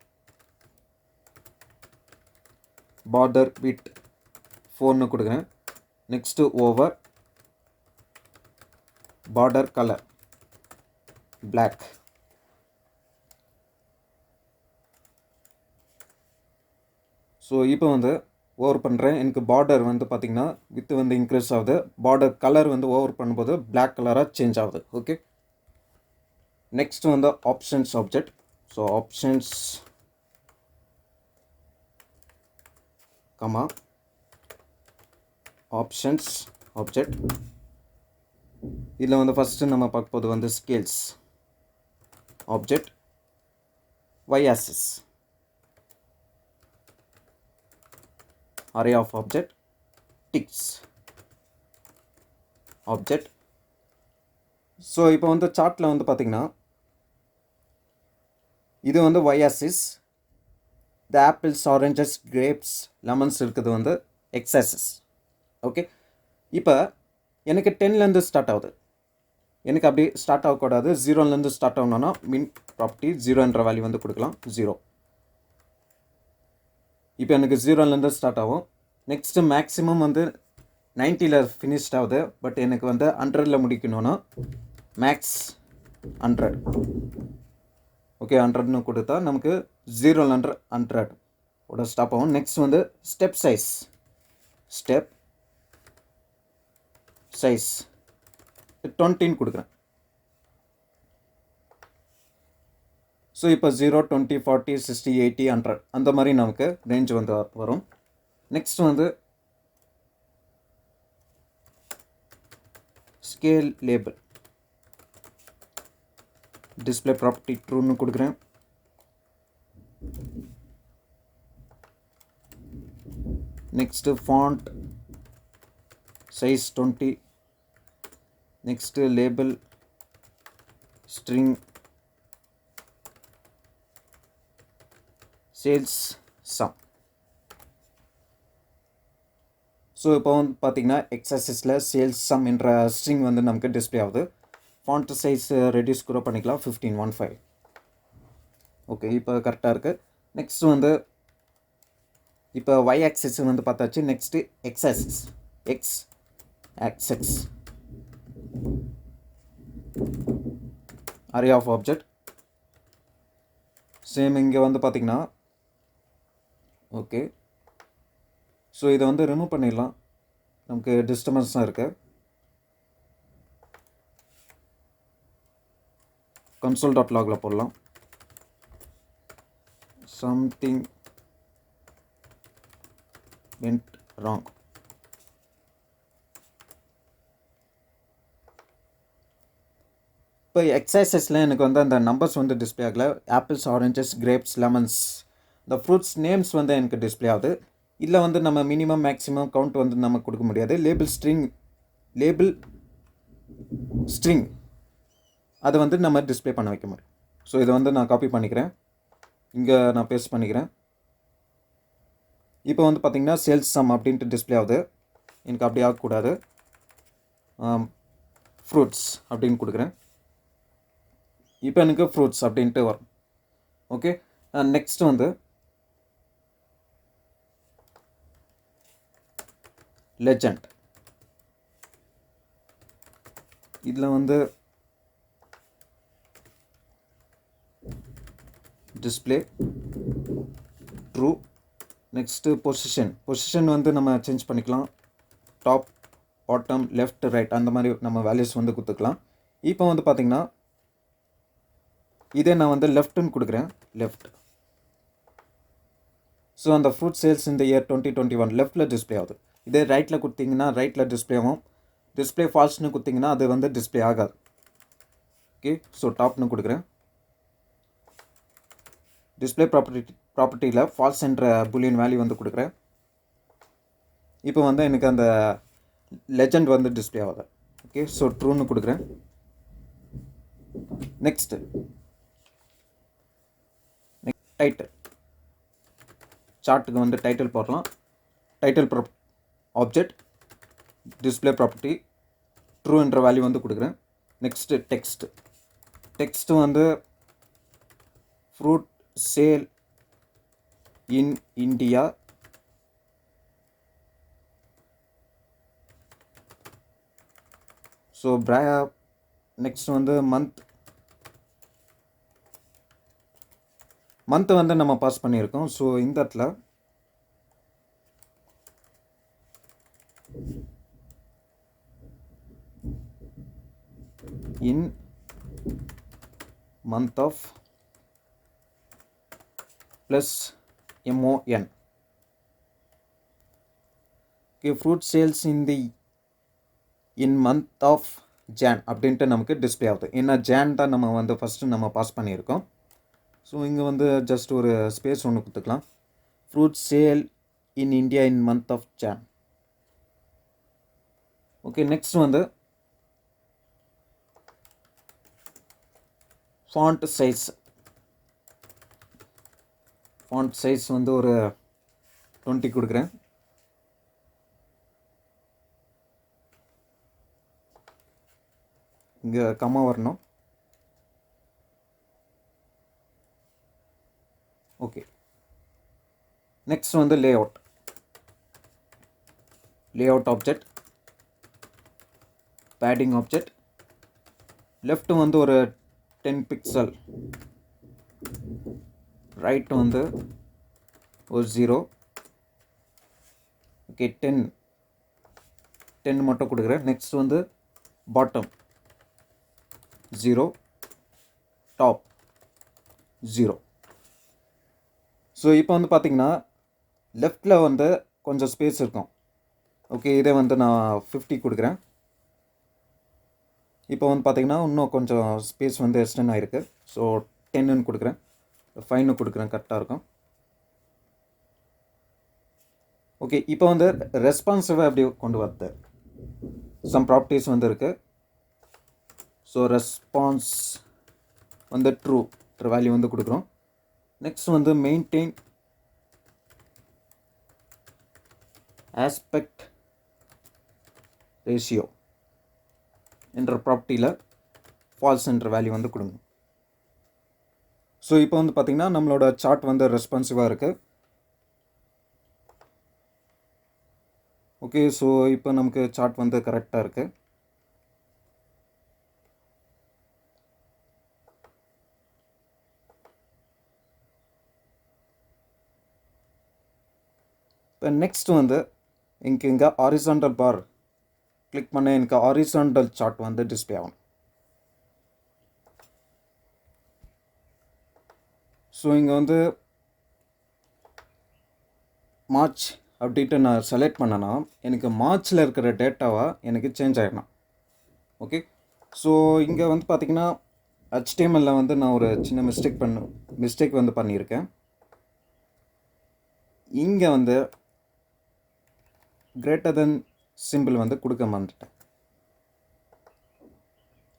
A: பார்டர் வித் 4ன்னு கொடுக்குறேன். Next over border colour black. So இப்போ வந்து ஓவர் பண்ணுறேன். எனக்கு பார்டர் வந்து பார்த்திங்கன்னா வித் வந்து இன்க்ரீஸ் ஆகுது, பார்டர் கலர் வந்து ஓவர் பண்ணும்போது பிளாக் கலராக சேஞ்ச் ஆகுது. ஓகே, நெக்ஸ்ட் வந்து options object. So options comma options object. இதில் வந்து ஃபஸ்ட்டு நம்ம பார்க்க போது வந்து scales object y axis array of object ticks object. So இப்போ வந்து சார்ட்டில் வந்து பார்த்திங்கன்னா இது வந்து y axis, the apples, oranges, grapes, lemons இருக்கிறது வந்து x axis. ஓகே, இப்போ எனக்கு 10லேருந்து ஸ்டார்ட் ஆகுது. எனக்கு அப்படி ஸ்டார்ட் ஆகக்கூடாது, 0லேருந்து ஸ்டார்ட் ஆகணும்னா மின் ப்ராப்பர்ட்டி 0என்ற வேல்யூ வந்து கொடுக்கலாம் 0. இப்போ எனக்கு 0லேருந்து ஸ்டார்ட் ஆகும். நெக்ஸ்ட்டு மேக்ஸிமம் வந்து 90ல் ஃபினிஷ்ட் ஆகுது. பட் எனக்கு வந்து 100ல் முடிக்கணும்னா மேக்ஸ் 100. ஓகே, 100ன்னு கொடுத்தா நமக்கு 0லேருந்து 100 ஓட ஸ்டாப் ஆகும். நெக்ஸ்ட் வந்து ஸ்டெப் சைஸ் ஸ்டெப் சைஸ் 20ன்னு கொடுக்குறேன். ஸோ இப்போ 0, 20, 40, 60, 80, 100 அந்த மாதிரி நமக்கு ரேஞ்ச் வந்து வரும். நெக்ஸ்ட் வந்து ஸ்கேல் லேபிள் டிஸ்பிளே ப்ராப்பர்ட்டி ட்ரூன்னு கொடுக்குறேன். Next font size 20. Next label string sales sum. So இப்போ வந்து பார்த்திங்கன்னா எக்ஸசைஸில் சேல்ஸ் சம் என்ற ஸ்ட்ரிங் வந்து நமக்கு டிஸ்பிளே ஆகுது. ஃபாண்ட் சைஸ் ரெடியூஸ் கூட பண்ணிக்கலாம் 1515. ஓகே, இப்போ கரெக்டாக இருக்குது. நெக்ஸ்ட் வந்து இப்போ y ஆக்சிஸ் வந்து பார்த்தாச்சு. Next x axis x axis array of object same. இங்கே வந்து பார்த்திங்கன்னா ஓகே, ஸோ இதை வந்து ரிமூவ் பண்ணிடலாம், நமக்கு டிஸ்டர்பன்ஸ் தான் இருக்குது. console.logல போடலாம். something went wrong. இப்போ எக்ஸசைஸில் எனக்கு வந்து அந்த நம்பர்ஸ் வந்து டிஸ்பிளே ஆகலை. ஆப்பிள்ஸ், ஆரஞ்சஸ், கிரேப்ஸ், லெமன்ஸ் இந்த ஃப்ரூட்ஸ் நேம்ஸ் வந்து எனக்கு டிஸ்பிளே ஆகுது. இதில் வந்து நம்ம மினிமம் மேக்ஸிமம் கவுண்ட் வந்து நம்ம கொடுக்க முடியாது. லேபிள் ஸ்ட்ரிங் அதை வந்து நம்ம டிஸ்பிளே பண்ண வைக்க முடியும். ஸோ இதை வந்து நான் காப்பி பண்ணிக்கிறேன், இங்கே நான் பேஸ்ட் பண்ணிக்கிறேன். இப்போ வந்து பார்த்திங்கன்னா சேல்ஸ் சம் அப்படின்ட்டு டிஸ்பிளே ஆகுது. எனக்கு அப்படி ஆகக்கூடாது, ஃப்ரூட்ஸ் அப்படின்னு கொடுக்குறேன். இப்போ எனக்கு ஃப்ரூட்ஸ் அப்படின்ட்டு வரும். ஓகே, நெக்ஸ்ட் வந்து லெஜண்ட். இதில் வந்து டிஸ்பிளே ட்ரூ. நெக்ஸ்ட்டு பொசிஷன் வந்து நம்ம சேஞ்ச் பண்ணிக்கலாம். டாப், பாட்டம், லெஃப்ட், ரைட் அந்த மாதிரி நம்ம வேல்யூஸ் வந்து கொடுத்துக்கலாம். இப்போ வந்து பார்த்திங்கன்னா இதே நான் வந்து லெஃப்ட்டுன்னு கொடுக்குறேன், லெஃப்ட். ஸோ அந்த ஃப்ரூட் சேல்ஸ் இந்த இயர் 2021 லெஃப்ட்டில் டிஸ்பிளே ஆகுது. இதே ரைட்டில் கொடுத்தீங்கன்னா ரைட்டில் டிஸ்பிளே ஆகும். டிஸ்பிளே ஃபால்ஸ்னு கொடுத்தீங்கன்னா அது வந்து டிஸ்பிளே ஆகாது. ஓகே, ஸோ டாப்னு கொடுக்குறேன். டிஸ்பிளே ப்ராப்பர்ட்டியில் ஃபால்ஸ் என்ற பூலியன் வேல்யூ வந்து கொடுக்குறேன். இப்போ வந்து எனக்கு அந்த லெஜண்ட் வந்து டிஸ்பிளே ஆகுது. ஓகே, ஸோ ட்ரூன்னு கொடுக்குறேன். Next title. சார்ட்டுக்கு வந்து டைட்டில் போடலாம். Title object display property true என்ற வேல்யூ வந்து கொடுக்குறேன். நெக்ஸ்ட்டு டெக்ஸ்ட்டு வந்து fruit sale in India so next வந்து மந்த் வந்து நம்ம பாஸ் பண்ணியிருக்கோம். ஸோ இந்த இடத்துல in month of plus MON. Okay, fruit sales in month of Jan அப்படின்ட்டு நமக்கு டிஸ்பிளே ஆகுது. ஏன்னா ஜான் தான் நம்ம வந்து ஃபஸ்ட்டு நம்ம பாஸ் பண்ணியிருக்கோம். ஸோ இங்கே வந்து ஜஸ்ட் ஒரு ஸ்பேஸ் ஒன்று கொடுத்துக்கலாம். Fruit sale in India in month of Jan. Okay, next வந்து ஃபாண்ட் சைஸ் வந்து ஒரு 20 கொடுக்குறேன். இங்கே கம்மா வரணும். ஓகே, நெக்ஸ்ட் வந்து layout object, padding object, left வந்து ஒரு 10 பிக்சல், ரைட் வந்து ஒரு 0. ஓகே, 10 மட்டும் கொடுக்குறேன். நெக்ஸ்ட் வந்து பாட்டம் 0, டாப் 0. ஸோ இப்போ வந்து பார்த்திங்கன்னா லெஃப்டில் வந்து கொஞ்சம் ஸ்பேஸ் இருக்கும். ஓகே, இதே வந்து நான் 50 கொடுக்குறேன். இப்போ வந்து பார்த்திங்கன்னா இன்னும் கொஞ்சம் ஸ்பேஸ் வந்து எக்ஸ்டெண்ட் ஆகிருக்கு. ஸோ 10ன்னு கொடுக்குறேன், 5ன்னு கொடுக்குறேன், கரெக்டாக இருக்கும். ஓகே, இப்போ வந்து ரெஸ்பான்சிவாக எப்படி கொண்டு வரது, சம் ப்ராப்பர்ட்டிஸ் வந்து இருக்குது. ஸோ ரெஸ்பான்ஸ் வந்து ட்ரூ வேல்யூ வந்து கொடுக்குறோம். நெக்ஸ்ட் வந்து மெயின்டைன் ஆஸ்பெக்ட் ரேஷியோ என்ற ப்ராப்பர்ட்டியில் ஃபால்ஸ் என்ற வேல்யூ வந்து கொடுங்க. ஸோ இப்போ வந்து பார்த்திங்கன்னா நம்மளோட சார்ட் வந்து ரெஸ்பான்சிவாக இருக்குது. ஓகே, ஸோ இப்போ நமக்கு சார்ட் வந்து கரெக்டாக இருக்குது. இப்போ நெக்ஸ்ட் வந்து இங்கே ஹாரிசான்டல் பார் கிளிக் பண்ண எனக்கு ஹாரிசான்டல் சார்ட் வந்து டிஸ்பிளே ஆகும். ஸோ இங்கே வந்து மார்ச் அப்படின்ட்டு நான் செலக்ட் பண்ணேன்னா எனக்கு மார்ச்சில் இருக்கிற டேட்டாவாக எனக்கு சேஞ்ச் ஆகிடணும். ஓகே, ஸோ இங்கே வந்து பார்த்திங்கன்னா HTML வந்து நான் ஒரு சின்ன மிஸ்டேக் வந்து பண்ணியிருக்கேன். இங்கே வந்து கிரேட்டர் தென் சிம்பிள் வந்து கொடுக்க மறந்துட்டேன்.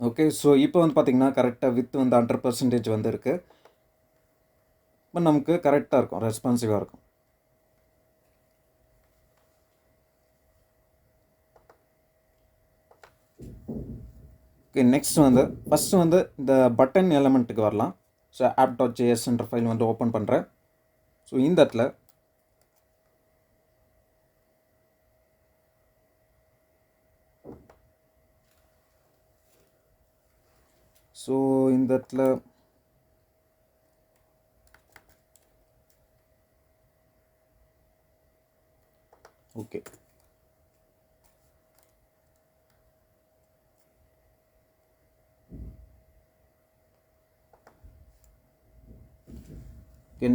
A: ஓகே, ஸோ இப்போ வந்து பார்த்திங்கன்னா கரெக்டாக வித் வந்து 100% வந்து இருக்குது. இப்போ நமக்கு கரெக்டாக இருக்கும், ரெஸ்பான்சிவாக இருக்கும். ஓகே, நெக்ஸ்ட் வந்து ஃபஸ்ட்டு வந்து இந்த பட்டன் எலமெண்ட்டுக்கு வரலாம். ஸோ app.js என்ற ஃபைல் வந்து ஓப்பன் பண்ணுறேன். ஸோ இந்த இடத்துல ஓகே,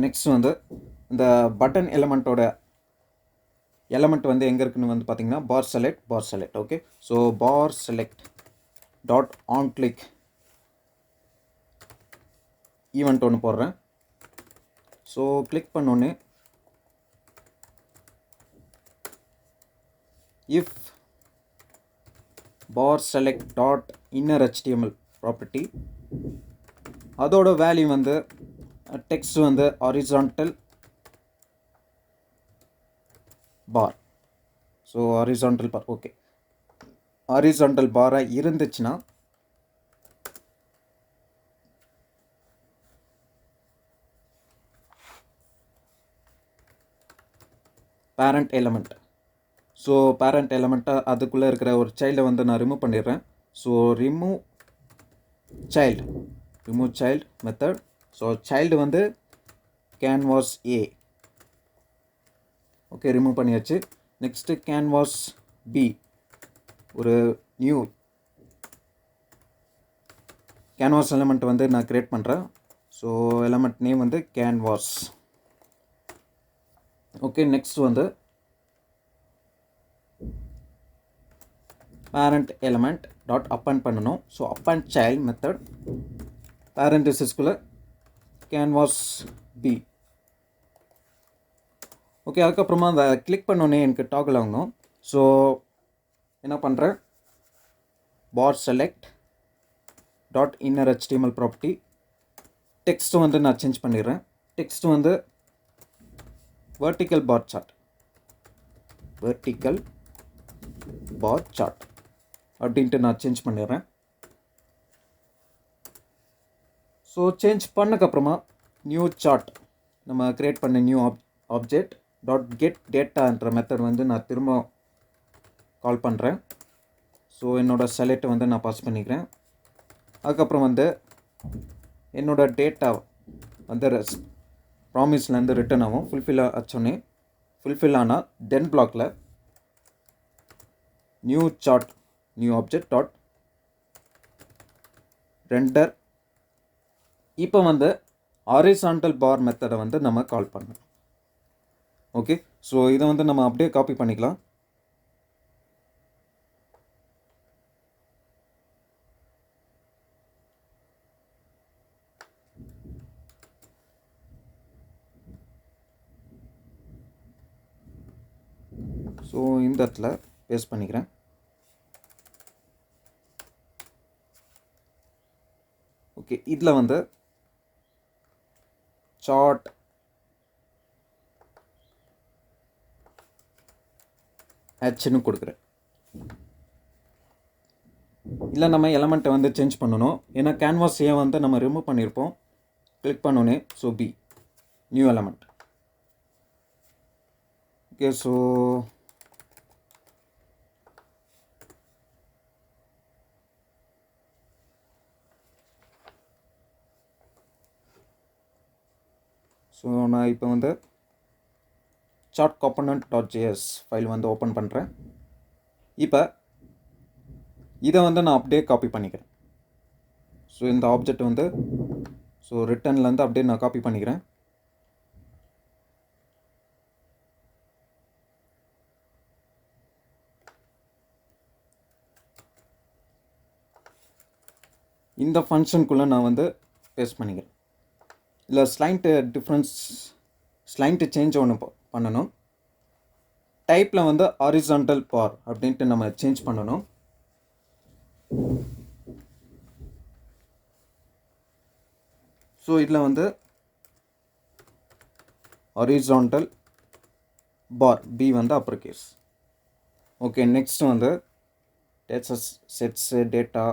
A: நெக்ஸ்ட் வந்து இந்த பட்டன் எலமெண்ட் வந்து எங்கே இருக்குன்னு வந்து பார்த்தீங்கன்னா bar select. Okay, so bar select dot on click event ஒன்று போடுறேன். ஸோ கிளிக் பண்ணோன்னே if bar select dot inner HTML property அதோட வேல்யூ வந்து டெக்ஸ்ட் வந்து horizontal bar. So horizontal bar, okay, horizontal பாராக இருந்துச்சுன்னா பேரண்ட் எலமெண்ட். ஸோ பேரண்ட் எலமெண்ட்டாக அதுக்குள்ளே இருக்கிற ஒரு சைல்டை வந்து நான் ரிமூவ் பண்ணிடுறேன். So remove child method. So child வந்து கேன்வாஸ் A. ஓகே, ரிமூவ் பண்ணியாச்சு. நெக்ஸ்ட்டு கேன்வாஸ் B, ஒரு நியூ கேன்வாஸ் எலமெண்ட் வந்து நான் க்ரியேட் பண்ணுறேன். ஸோ எலமெண்ட் நேம் வந்து கேன்வாஸ். ஓகே, நெக்ஸ்ட் வந்து பேரண்ட் எலமெண்ட் டாட் அப்பண்ட் பண்ணணும். ஸோ அப்பண்ட் சைல்ட் மெத்தட் பேரண்டசிஸ்குள்ளே கேன்வாஸ் பி. ஓகே, அதுக்கப்புறமா அந்த கிளிக் பண்ணோன்னே எனக்கு டாகிள் ஆகணும். ஸோ என்ன பண்ணுறேன், bar select dot inner HTML property text வந்து நான் சேஞ்ச் பண்ணிடுறேன். டெக்ஸ்ட்டு வந்து vertical bar chart அப்படின்ட்டு நான் சேஞ்ச் பண்ணிடுறேன். ஸோ சேஞ்ச் பண்ணக்கப்புறமா நியூ சார்ட் நம்ம க்ரியேட் பண்ண நியூ ஆப்ஜெக்ட் டாட் கெட் டேட்டான்ற மெத்தட் வந்து நான் திரும்ப கால் பண்ணுறேன். ஸோ என்னோடய செலக்ட் வந்து நான் பாஸ் பண்ணிக்கிறேன். அதுக்கப்புறம் வந்து என்னோடய டேட்டா வந்து ப்ராமிஸ்லேருந்து ரிட்டர்ன் ஆகும். ஃபுல்ஃபில் ஆச்சோன்னே ஃபுல்ஃபில் ஆனால் தென் பிளாக்ல new chart new object dot render. இப்போ வந்து ஹாரிசான்டல் பார் மெத்தடை வந்து நம்ம கால் பண்ணணும். ஓகே, ஸோ இதை வந்து நம்ம அப்படியே காப்பி பண்ணிக்கலாம். ஸோ இந்த இடத்துல பேஸ்ட் பண்ணிக்கிறேன். ஓகே, இதில் வந்து சார்ட் ஹெச்னு கொடுக்குறேன். இல்லை நம்ம எலமெண்ட்டை வந்து சேஞ்ச் பண்ணணும். ஏன்னா கேன்வாஸ் ஏ வந்து நம்ம ரிமூவ் பண்ணியிருப்போம். கிளிக் பண்ணோன்னே so B new element. Okay, so நான் இப்போ வந்து chart component dot JS file வந்து ஓப்பன் பண்ணுறேன். இப்போ இதை வந்து நான் அப்படியே காப்பி பண்ணிக்கிறேன். ஸோ இந்த ஆப்ஜெக்ட் வந்து ஸோ ரிட்டர்ன்லேருந்து அப்படியே நான் காப்பி பண்ணிக்கிறேன். இந்த ஃபங்க்ஷனுக்குள்ளே நான் வந்து பேஸ்ட் பண்ணிக்கிறேன். இல்லை ஸ்லைண்ட்டு சேஞ்ச் ஒன்று பண்ணணும். டைப்பில் வந்து ஹாரிசான்டல் பார் அப்படின்ட்டு நம்ம சேஞ்ச் பண்ணணும். ஸோ இதில் வந்து ஹாரிசான்டல் பார் பி வந்து அப்பர் கேஸ். ஓகே, நெக்ஸ்ட் வந்து செட்ஸு டேட்டா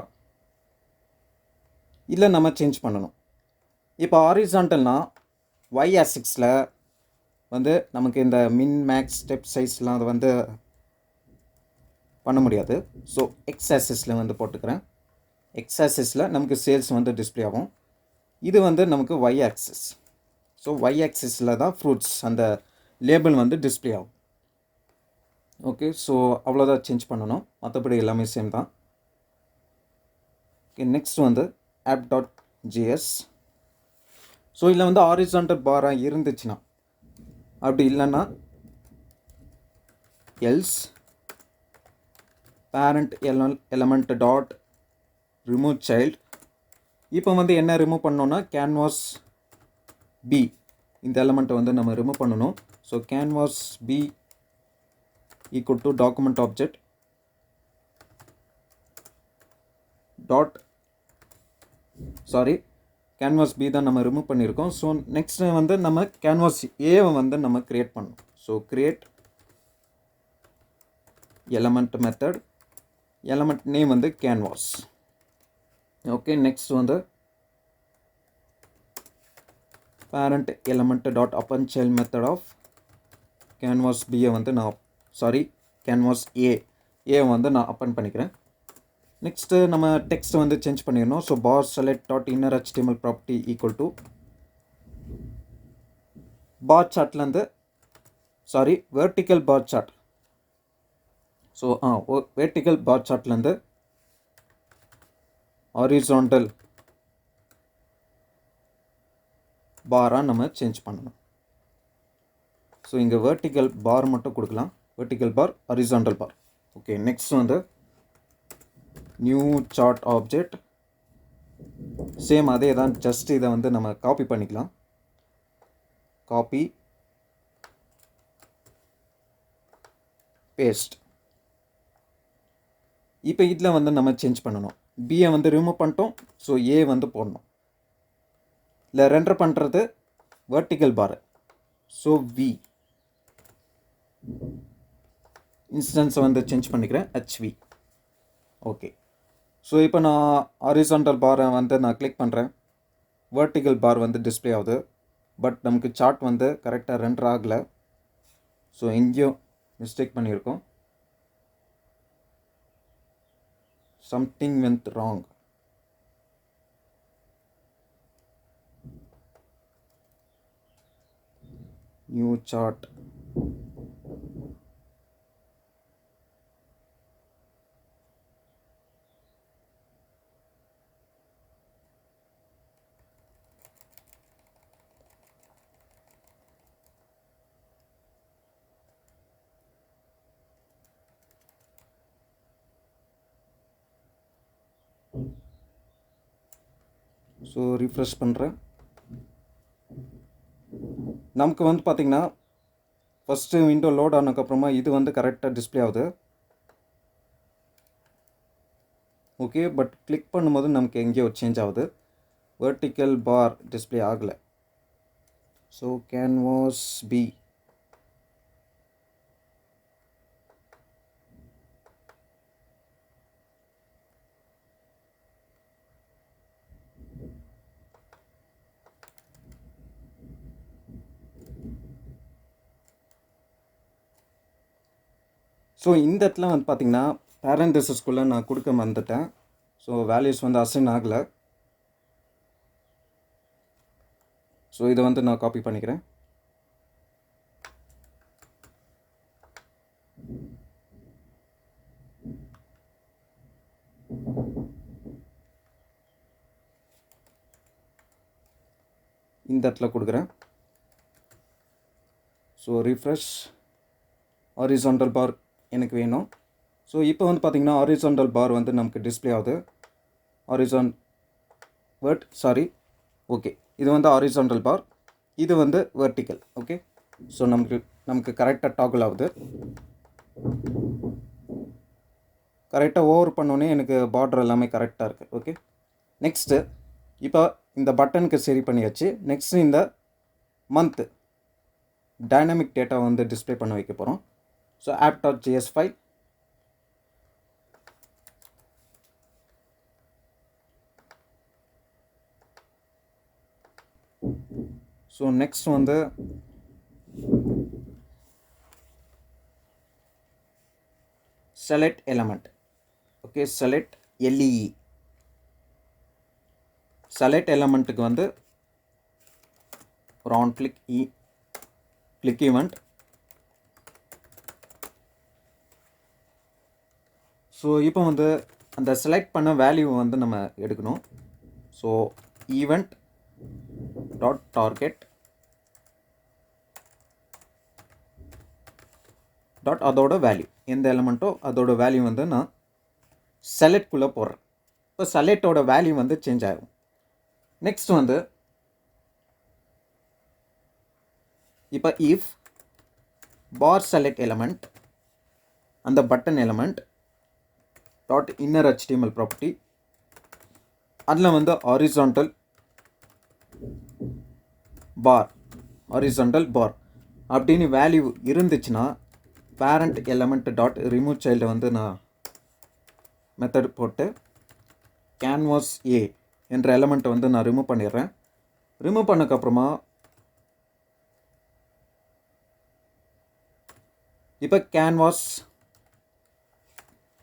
A: இதில் நம்ம சேஞ்ச் பண்ணணும். இப்போ ஹாரிசான்டல்னால் ஒய் ஆக்சிஸில் வந்து நமக்கு இந்த மின் மேக்ஸ் ஸ்டெப் சைஸ்லாம் அது வந்து பண்ண முடியாது. ஸோ எக்ஸ் ஆக்சிஸில் வந்து போட்டுக்கிறேன். எக்ஸ் ஆக்சிஸில் நமக்கு சேல்ஸ் வந்து டிஸ்பிளே ஆகும். இது வந்து நமக்கு ஒய் ஆக்சிஸ். ஸோ ஒய் ஆக்சிஸில் தான் ஃப்ரூட்ஸ் அந்த லேபிள் வந்து டிஸ்பிளே ஆகும். ஓகே, ஸோ அவ்வளோதான் சேஞ்ச் பண்ணணும். மற்றபடி எல்லாமே சேம் தான். ஓகே, நெக்ஸ்ட் வந்து app.js. ஸோ இதில் வந்து ஹாரிசான்டல் பாராக இருந்துச்சுன்னா, அப்படி இல்லைன்னா else parent element dot remove child. இப்போ வந்து என்ன ரிமூவ் பண்ணோன்னா கேன்வாஸ் பி இந்த எலமெண்ட்டை வந்து நம்ம ரிமூவ் பண்ணணும். So canvas B equal to document object dot canvas B தான் நம்ம ரிமூவ் பண்ணியிருக்கோம். ஸோ நெக்ஸ்ட்டு வந்து நம்ம கேன்வாஸ் ஏவை வந்து நம்ம க்ரியேட் பண்ணணும். So create element method element name வந்து கேன்வாஸ். ஓகே, நெக்ஸ்ட் வந்து parent element dot append child method of canvas பியை வந்து கேன்வாஸ் ஏ வந்து நான் அப்பன் பண்ணிக்கிறேன். நெக்ஸ்ட்டு நம்ம டெக்ஸ்ட் வந்து சேஞ்ச் பண்ணிடணும். So bar select dot inner HTML property equal to bar சார்ட்லேருந்து vertical bar chart. So vertical bar சார்ட்லேருந்து ஹாரிசான்டல் பாராக நம்ம சேஞ்ச் பண்ணணும். ஸோ இங்கே வெர்டிக்கல் பார் மட்டும் கொடுக்கலாம், vertical bar, horizontal bar. Okay, next வந்து நியூ சார்ட் ஆப்ஜெக்ட். சேம் அதே தான், ஜஸ்ட் இதை வந்து நம்ம காப்பி பண்ணிக்கலாம். Copy, paste. இப்போ இதில் வந்து நம்ம சேஞ்ச் பண்ணணும். பியை வந்து ரிமூவ் பண்ணிட்டோம், ஸோ ஏ வந்து போடணும். இல்லை ரெண்டர் பண்ணுறது வெர்டிக்கல் பார், ஸோ வி. இன்ஸ்டன்ஸை வந்து சேஞ்ச் பண்ணிக்கிறேன், ஹெச்வி. ஓகே, ஸோ இப்போ நான் ஹாரிசாண்டல் பாரை வந்து நான் கிளிக் பண்ணுறேன், வெர்டிக்கல் பார் வந்து டிஸ்பிளே ஆகுது. பட் நமக்கு சார்ட் வந்து கரெக்டாக ரெண்டர் ஆகலை. ஸோ எங்கேயும் மிஸ்டேக் பண்ணியிருக்கோம், something went wrong. New chart. So refresh பண்ணுறேன். நமக்கு வந்து பார்த்திங்கன்னா ஃபஸ்ட்டு விண்டோ லோட் ஆனதுக்கப்புறமா இது வந்து கரெக்டாக டிஸ்பிளே ஆகுது. ஓகே, பட் கிளிக் பண்ணும்போது நமக்கு எங்கேயோ சேஞ்ச் ஆகுது, வெர்டிக்கல் பார் டிஸ்பிளே ஆகலை. So canvas B. ஸோ இந்த இடத்துல வந்து பார்த்திங்கன்னா பேரண்டசிஸ்குள்ளே நான் கொடுக்க மறந்துட்டேன். ஸோ வேல்யூஸ் வந்து அசைன் ஆகலை. ஸோ இதை வந்து நான் காப்பி பண்ணிக்கிறேன். இந்த இடத்துல கொடுக்குறேன். ஸோ ரிஃப்ரெஷ், ஹாரிசாண்டல் பார் எனக்கு வேணும். ஸோ இப்போ வந்து பார்த்திங்கன்னா ஹாரிசாண்டல் பார் வந்து நமக்கு டிஸ்பிளே ஆகுது. ஓகே, இது வந்து ஹாரிசாண்டல் பார், இது வந்து வெர்டிக்கல். ஓகே, ஸோ நமக்கு கரெக்டாக டாக்கிள் ஆகுது. கரெக்டாக ஓவர் பண்ணோன்னே எனக்கு பார்டர் எல்லாமே கரெக்டாக இருக்குது. ஓகே, நெக்ஸ்ட்டு இப்போ இந்த பட்டனுக்கு சரி பண்ணியாச்சு. நெக்ஸ்ட்டு இந்த மந்த்து டைனமிக் டேட்டா வந்து டிஸ்பிளே பண்ண வைக்க போகிறோம். So app.js file, so next வந்து select element. Okay, select LEE. select elementக்கு வந்து ஒரு on click event. ஸோ இப்போ வந்து அந்த செலக்ட் பண்ண வேல்யூ வந்து நம்ம எடுக்கணும். So event dot target dot அதோட வேல்யூ, எந்த எலமெண்ட்டோ அதோட வேல்யூ வந்து நான் செலக்ட்குள்ளே போடுறேன். இப்போ செலக்டோட வேல்யூ வந்து சேஞ்ச் ஆகும். நெக்ஸ்ட் வந்து இப்போ இஃப் பார் செலக்ட் எலமெண்ட் அந்த button element dot inner HTML property, அதில் வந்து ஹாரிசாண்டல் பார் அப்படின்னு வேல்யூ இருந்துச்சுன்னா பேரண்ட் எலமெண்ட் டாட் ரிமூவ் சைல்டை வந்து நான் மெத்தட் போட்டு கேன்வாஸ் ஏ என்ற எலமெண்ட்டை வந்து நான் ரிமூவ் பண்ணிடுறேன். ரிமூவ் பண்ணக்கப்புறமா இப்போ கேன்வாஸ்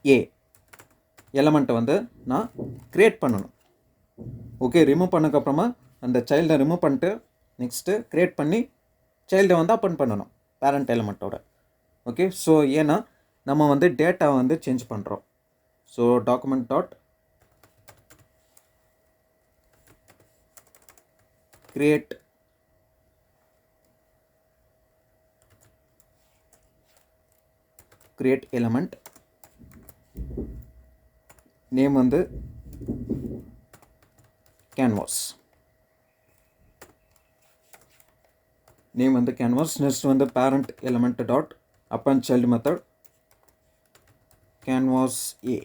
A: ஏ எலமெண்ட்டை வந்து நான் க்ரியேட் பண்ணணும். ஓகே, ரிமூவ் பண்ணக்கப்புறமா அந்த சைல்டை ரிமூவ் பண்ணிட்டு நெக்ஸ்ட்டு க்ரியேட் பண்ணி சைல்டை வந்து அப்பன் பண்ணணும் பேரண்ட் எலமெண்ட்டோட. ஓகே, ஸோ ஏன்னா நம்ம வந்து டேட்டாவை வந்து சேஞ்ச் பண்ணுறோம். So document dot create create element, name வந்து canvas, name வந்து canvas. Next வந்து parent element dot append child method canvas a.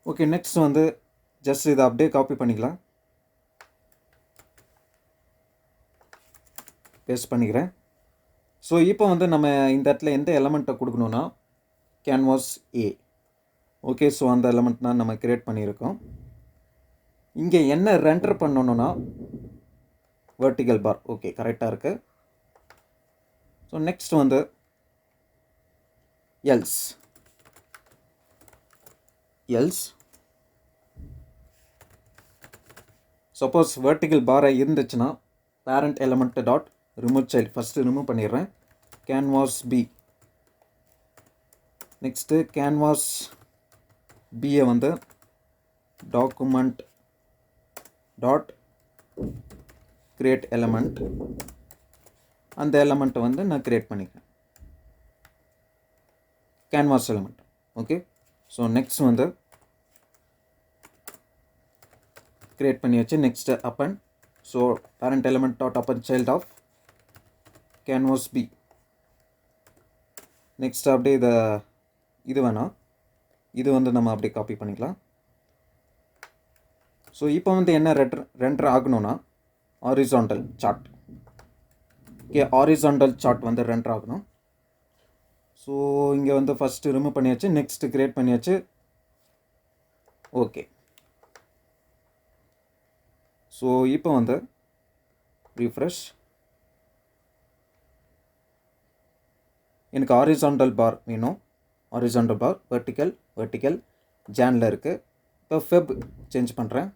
A: Okay, next வந்து ஜஸ்ட் இதை அப்படியே காப்பி பண்ணிக்கலாம், பேஸ்ட் பண்ணிக்கிறேன். ஸோ இப்போ வந்து நம்ம இந்த இடத்துல எந்த எலமெண்ட்டை கொடுக்கணுன்னா கேன்வாஸ் ஏ. ஓகே, ஸோ அந்த எலமெண்ட் தான் நம்ம கிரியேட் பண்ணியிருக்கோம். இங்கே என்ன ரெண்டர் பண்ணணுன்னா வெர்டிகல் பார். ஓகே, கரெக்டாக இருக்குது. ஸோ நெக்ஸ்ட் வந்து எல்ஸ் சப்போஸ் வெர்டிகல் பாரை இருந்துச்சுன்னா parent element dot remove child first remove பண்ணிடுறேன், கேன்வாஸ் பி. நெக்ஸ்ட்டு கேன்வாஸ் பியை வந்து டாக்குமெண்ட் டாட் கிரியேட் எலமெண்ட், அந்த எலமெண்ட்டை வந்து நான் கிரியேட் பண்ணிக்கிறேன், canvas element. Okay, so next வந்து கிரியேட் பண்ணியாச்சு. Next append, so parent element dot append child of canvas B. Next அப்படியே இது வேணாம், இது வந்து நம்ம அப்படியே காப்பி பண்ணிக்கலாம். ஸோ இப்போ வந்து என்ன ரெண்டர் ஆகணும்னா horizontal chart. Okay, horizontal chart வந்து ரெண்டர் ஆகணும். ஸோ இங்கே வந்து ஃபஸ்ட்டு ரிமூவ் பண்ணியாச்சு, நெக்ஸ்ட்டு கிரியேட் பண்ணியாச்சு. ஓகே, ஸோ இப்போ வந்து ரீஃப்ரெஷ், எனக்கு ஹாரிசான்டல் பார் வேணும். ஹாரிசான்டல் பார் வெர்டிக்கல் ஜானில் இருக்குது. இப்போ ஃபெப் சேஞ்ச் பண்ணுறேன்.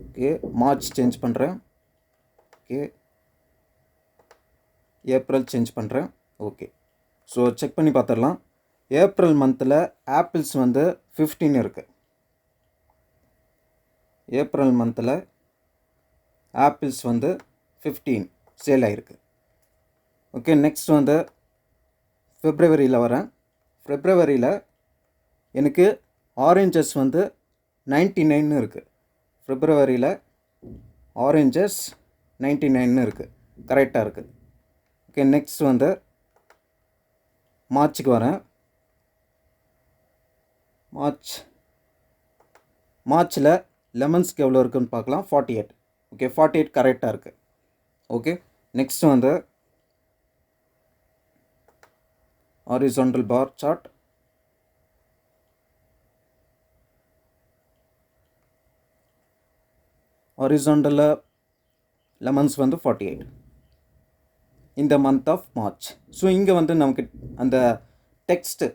A: ஓகே, மார்ச் சேஞ்ச் பண்ணுறேன். ஓகே, ஏப்ரல் சேஞ்ச் பண்ணுறேன். ஓகே, ஸோ செக் பண்ணி பார்த்துடலாம். ஏப்ரல் மந்தில் ஆப்பிள்ஸ் வந்து 15 இருக்குது. ஏப்ரல் மந்தில் ஆப்பிள்ஸ் வந்து 15 சேல் ஆகிருக்கு. ஓகே, நெக்ஸ்ட் வந்து ஃபெப்ரவரியில் வரேன். ஃபெப்ரவரியில் எனக்கு ஆரஞ்சஸ் வந்து 99 இருக்குது. ஃபெப்ரவரியில் ஆரஞ்சஸ் 99 இருக்குது, கரெக்டாக இருக்குது. ஓகே, நெக்ஸ்ட் வந்து மார்ச்சுக்கு வரேன். மார்ச்சில் லெமன்ஸ்க்கு எவ்வளோ இருக்குதுன்னு பார்க்கலாம், 48. ஓகே, 48 கரெக்டாக இருக்குது. ஓகே, நெக்ஸ்ட் வந்து ஹாரிசான்டல் பார் சார்ட். ஹாரிசான்டலில் லெமன்ஸ் வந்து 48 இந்த மந்த் ஆஃப் மார்ச். ஸோ இங்கே வந்து நமக்கு அந்த டெக்ஸ்ட்டு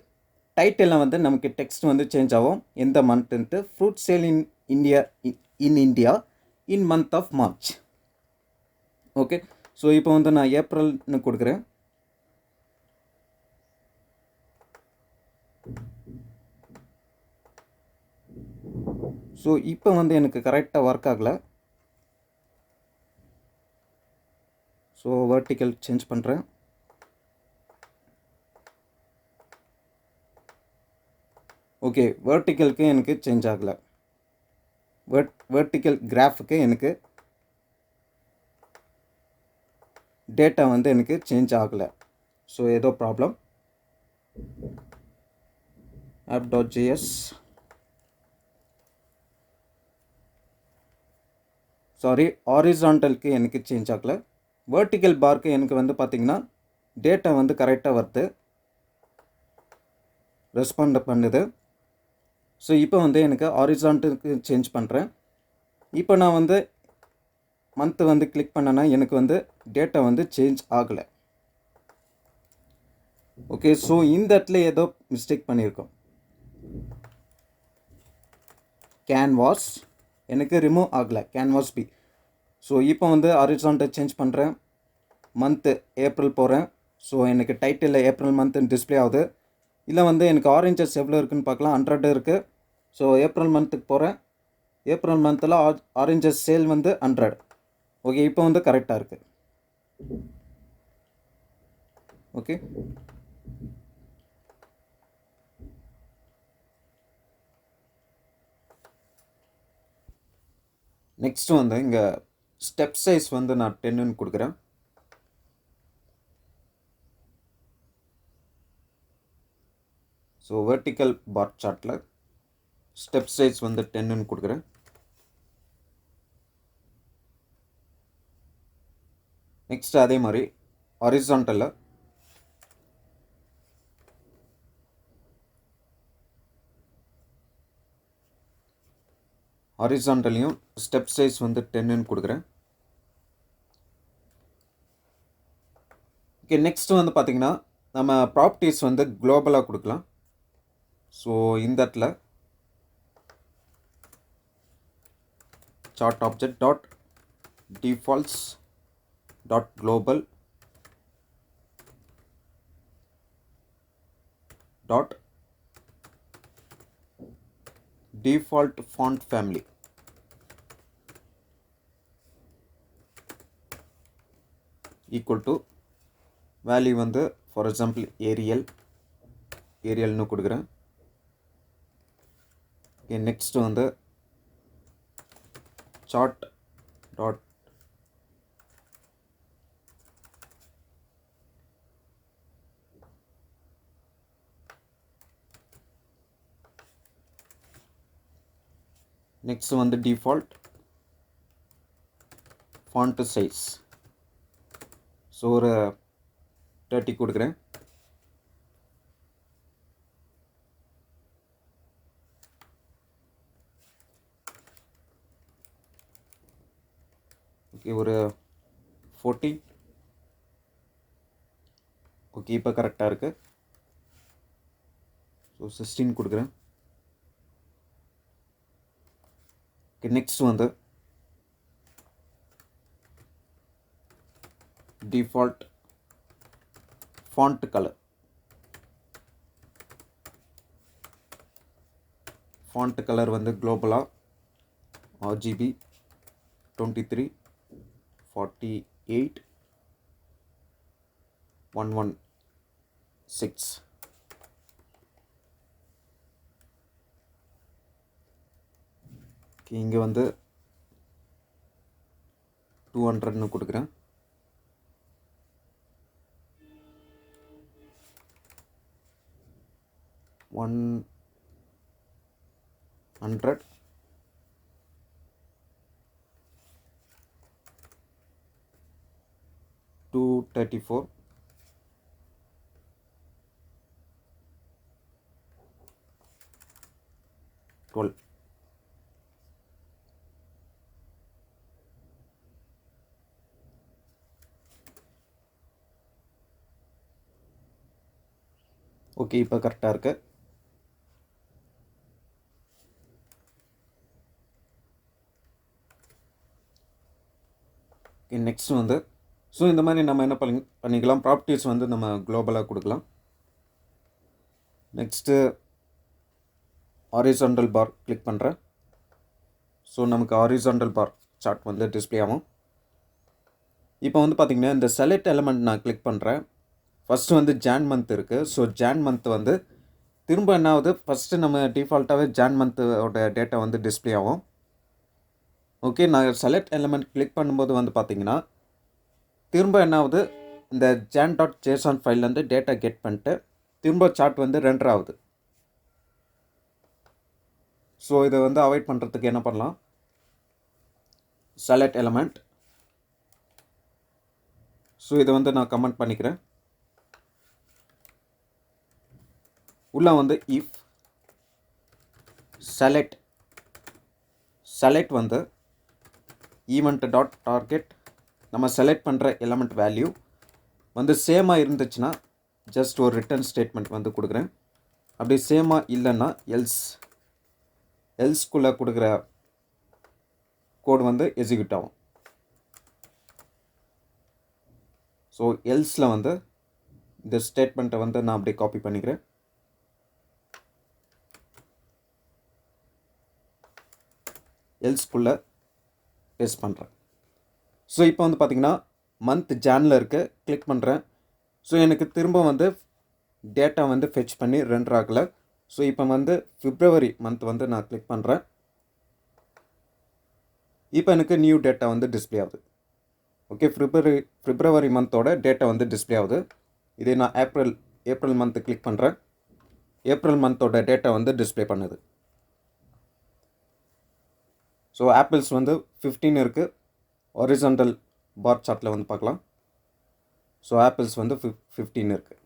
A: டைட்டிலில் வந்து நமக்கு டெக்ஸ்ட் வந்து சேஞ்ச் ஆகும், எந்த மந்த்துன்ட்டு. Fruit sale in India in month of March. Okay, so இப்போ வந்து நான் ஏப்ரல்னு கொடுக்குறேன். ஸோ இப்போ வந்து எனக்கு கரெக்டாக ஒர்க் ஆகலை. ஸோ வெர்டிக்கல் சேஞ்ச் பண்ணுறேன். ஓகே, வெர்டிக்கலுக்கு எனக்கு சேஞ்ச் ஆகலை. வெர்டிக்கல் கிராஃபுக்கு எனக்கு டேட்டா வந்து எனக்கு சேஞ்ச் ஆகலை. ஸோ ஏதோ ப்ராப்ளம். app.js சாரி, ஹாரிசான்டலுக்கு எனக்கு சேஞ்ச் ஆகலை. வெர்டிக்கல் பார்க்கு எனக்கு வந்து பார்த்திங்கன்னா டேட்டா வந்து கரெக்டாக வருது, ரெஸ்பாண்ட் பண்ணுது. ஸோ இப்போ வந்து எனக்கு ஹாரிசான்டலுக்கு சேஞ்ச் பண்ணுறேன். இப்போ நான் வந்து மந்த்து வந்து கிளிக் பண்ணேன்னா எனக்கு வந்து டேட்டா வந்து சேஞ்ச் ஆகலை. ஓகே, ஸோ இந்த இடத்துல ஏதோ மிஸ்டேக் பண்ணியிருக்கோம். கேன்வாஸ் எனக்கு ரிமூவ் ஆகலை, கேன்வாஸ் பி. ஸோ இப்போ வந்து ஹாரிசான்டல் சேஞ்ச் பண்ணுறேன். மந்த்து ஏப்ரல் போகிறேன். ஸோ எனக்கு டைட்டிலில் ஏப்ரல் மந்த்து டிஸ்பிளே ஆகுது. இல்லை வந்து எனக்கு ஆரஞ்சஸ் எவ்வளோ இருக்குதுன்னு பார்க்கலாம், 100 இருக்குது. ஸோ ஏப்ரல் மந்த்துக்கு போகிறேன். ஏப்ரல் மந்தில் ஆரஞ்சஸ் சேல் வந்து 100. ஓகே, இப்போ வந்து கரெக்டாக இருக்குது. ஓகே. நெக்ஸ்ட் வந்து இங்கே ஸ்டெப் சைஸ் வந்து நான் 10ன்னு கொடுக்குறேன். ஸோ வெர்டிக்கல் பார் சார்ட்டில் ஸ்டெப் சைஸ் வந்து 10ன்னு கொடுக்குறேன். நெக்ஸ்ட் அதே மாதிரி ஹாரிசான்டலில் ஹாரிசான்டலையும் ஸ்டெப் சைஸ் வந்து 10ன்னு கொடுக்குறேன். ஓகே, நெக்ஸ்ட் வந்து பார்த்திங்கன்னா நம்ம ப்ராப்பர்ட்டிஸ் வந்து குளோபலாக கொடுக்கலாம். ஸோ இந்த இடத்துல chart object dot defaults dot global dot default font family equal to value வந்து for example ஏரியல்னு கொடுக்குறேன். ஓகே, நெக்ஸ்ட் வந்து சார்ட் டாட் நெக்ஸ்ட் வந்து டிஃபால்ட் ஃபாண்ட் சைஸ். ஸோ ஒரு 30 கொடுக்குறேன். ஓகே, ஒரு 40. ஓகே, இப்போ கரெக்டாக இருக்குது. ஸோ 16 கொடுக்குறேன். ஓகே, நெக்ஸ்ட் வந்து default font colour. Font colour வந்து குளோபலாக RGB 23 48 116. இங்கே வந்து 200ன்னு கொடுக்குறேன். ஒன் 100 234 12. ஓகே, இப்போ கரெக்டாக இருக்கு. நெக்ஸ்ட் வந்து ஸோ இந்த மாதிரி நம்ம என்ன பண்ணிக்கலாம், ப்ராப்பர்ட்டிஸ் வந்து நம்ம குளோபலாக கொடுக்கலாம். நெக்ஸ்ட்டு ஹாரிசான்டல் பார் கிளிக் பண்ணுறேன். ஸோ நமக்கு ஹாரிசான்டல் பார் சார்ட் வந்து டிஸ்பிளே ஆகும். இப்போ வந்து பார்த்திங்கன்னா இந்த செலக்ட் எலமெண்ட் நான் கிளிக் பண்ணுறேன். ஃபஸ்ட்டு வந்து ஜான் மந்த் இருக்குது. ஸோ ஜான் மந்த் வந்து திரும்ப என்ன ஆகுது, ஃபஸ்ட்டு நம்ம டிஃபால்ட்டாகவே ஜான் மந்தோட டேட்டா வந்து டிஸ்பிளே ஆகும். ஓகே, நான் செலக்ட் எலமெண்ட் கிளிக் பண்ணும்போது வந்து பார்த்திங்கன்னா திரும்ப என்ன ஆகுது, இந்த ஜான் டாட் ஜேசான் ஃபைல்லேருந்து டேட்டா கெட் பண்ணிட்டு திரும்ப சார்ட் வந்து ரெண்டர் ஆகுது. ஸோ இதை வந்து அவாய்ட் பண்ணுறதுக்கு என்ன பண்ணலாம், செலக்ட் எலமெண்ட். ஸோ இதை வந்து நான் கமெண்ட் பண்ணிக்கிறேன். உள்ளே வந்து இஃப் செலக்ட் வந்து ஈவெண்ட் டாட் டார்கெட், நம்ம செலக்ட் பண்ணுற எலமெண்ட் வேல்யூ வந்து சேமாக இருந்துச்சுன்னா ஜஸ்ட் ஒரு ரிட்டர்ன் ஸ்டேட்மெண்ட் வந்து கொடுக்குறேன். அப்படி சேமாக இல்லைன்னா எல்ஸ்குள்ளே கொடுக்குற கோடு வந்து எக்ஸிக்யூட் ஆகும். ஸோ எல்ஸில் வந்து இந்த ஸ்டேட்மெண்ட்டை வந்து நான் அப்படியே காப்பி பண்ணிக்கிறேன். எல்ஸ்குள்ளே பேஸ்ட் பண்ணுறேன். ஸோ இப்போ வந்து பார்த்திங்கன்னா மந்த் ஜானில் இருக்குது, கிளிக் பண்ணுறேன். ஸோ எனக்கு திரும்ப வந்து டேட்டா வந்து ஃபெச் பண்ணி ரெண்டர் ஆகலை. ஸோ இப்போ வந்து பிப்ரவரி மந்த் வந்து நான் கிளிக் பண்ணுறேன். இப்போ எனக்கு நியூ டேட்டா வந்து டிஸ்பிளே ஆகுது. ஓகே, பிப்ரவரி மந்தோட டேட்டா வந்து டிஸ்பிளே ஆகுது. இதே நான் ஏப்ரல் மந்த்து கிளிக் பண்ணுறேன். ஏப்ரல் மந்தோட டேட்டா வந்து டிஸ்பிளே பண்ணுது. ஸோ ஆப்பிள்ஸ் வந்து 15 இருக்குது. ஹாரிசான்டல் பார் சார்ட்டில் வந்து பார்க்கலாம். ஸோ ஆப்பிள்ஸ் வந்து 15 இருக்குது.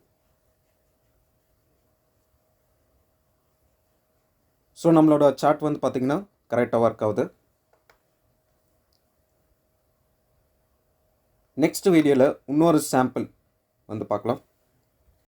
A: ஸோ நம்மளோட சார்ட் வந்து பார்த்திங்கன்னா கரெக்டாக ஒர்க் ஆகுது. நெக்ஸ்ட் வீடியோவில் இன்னொரு சாம்பிள் வந்து பார்க்கலாம்.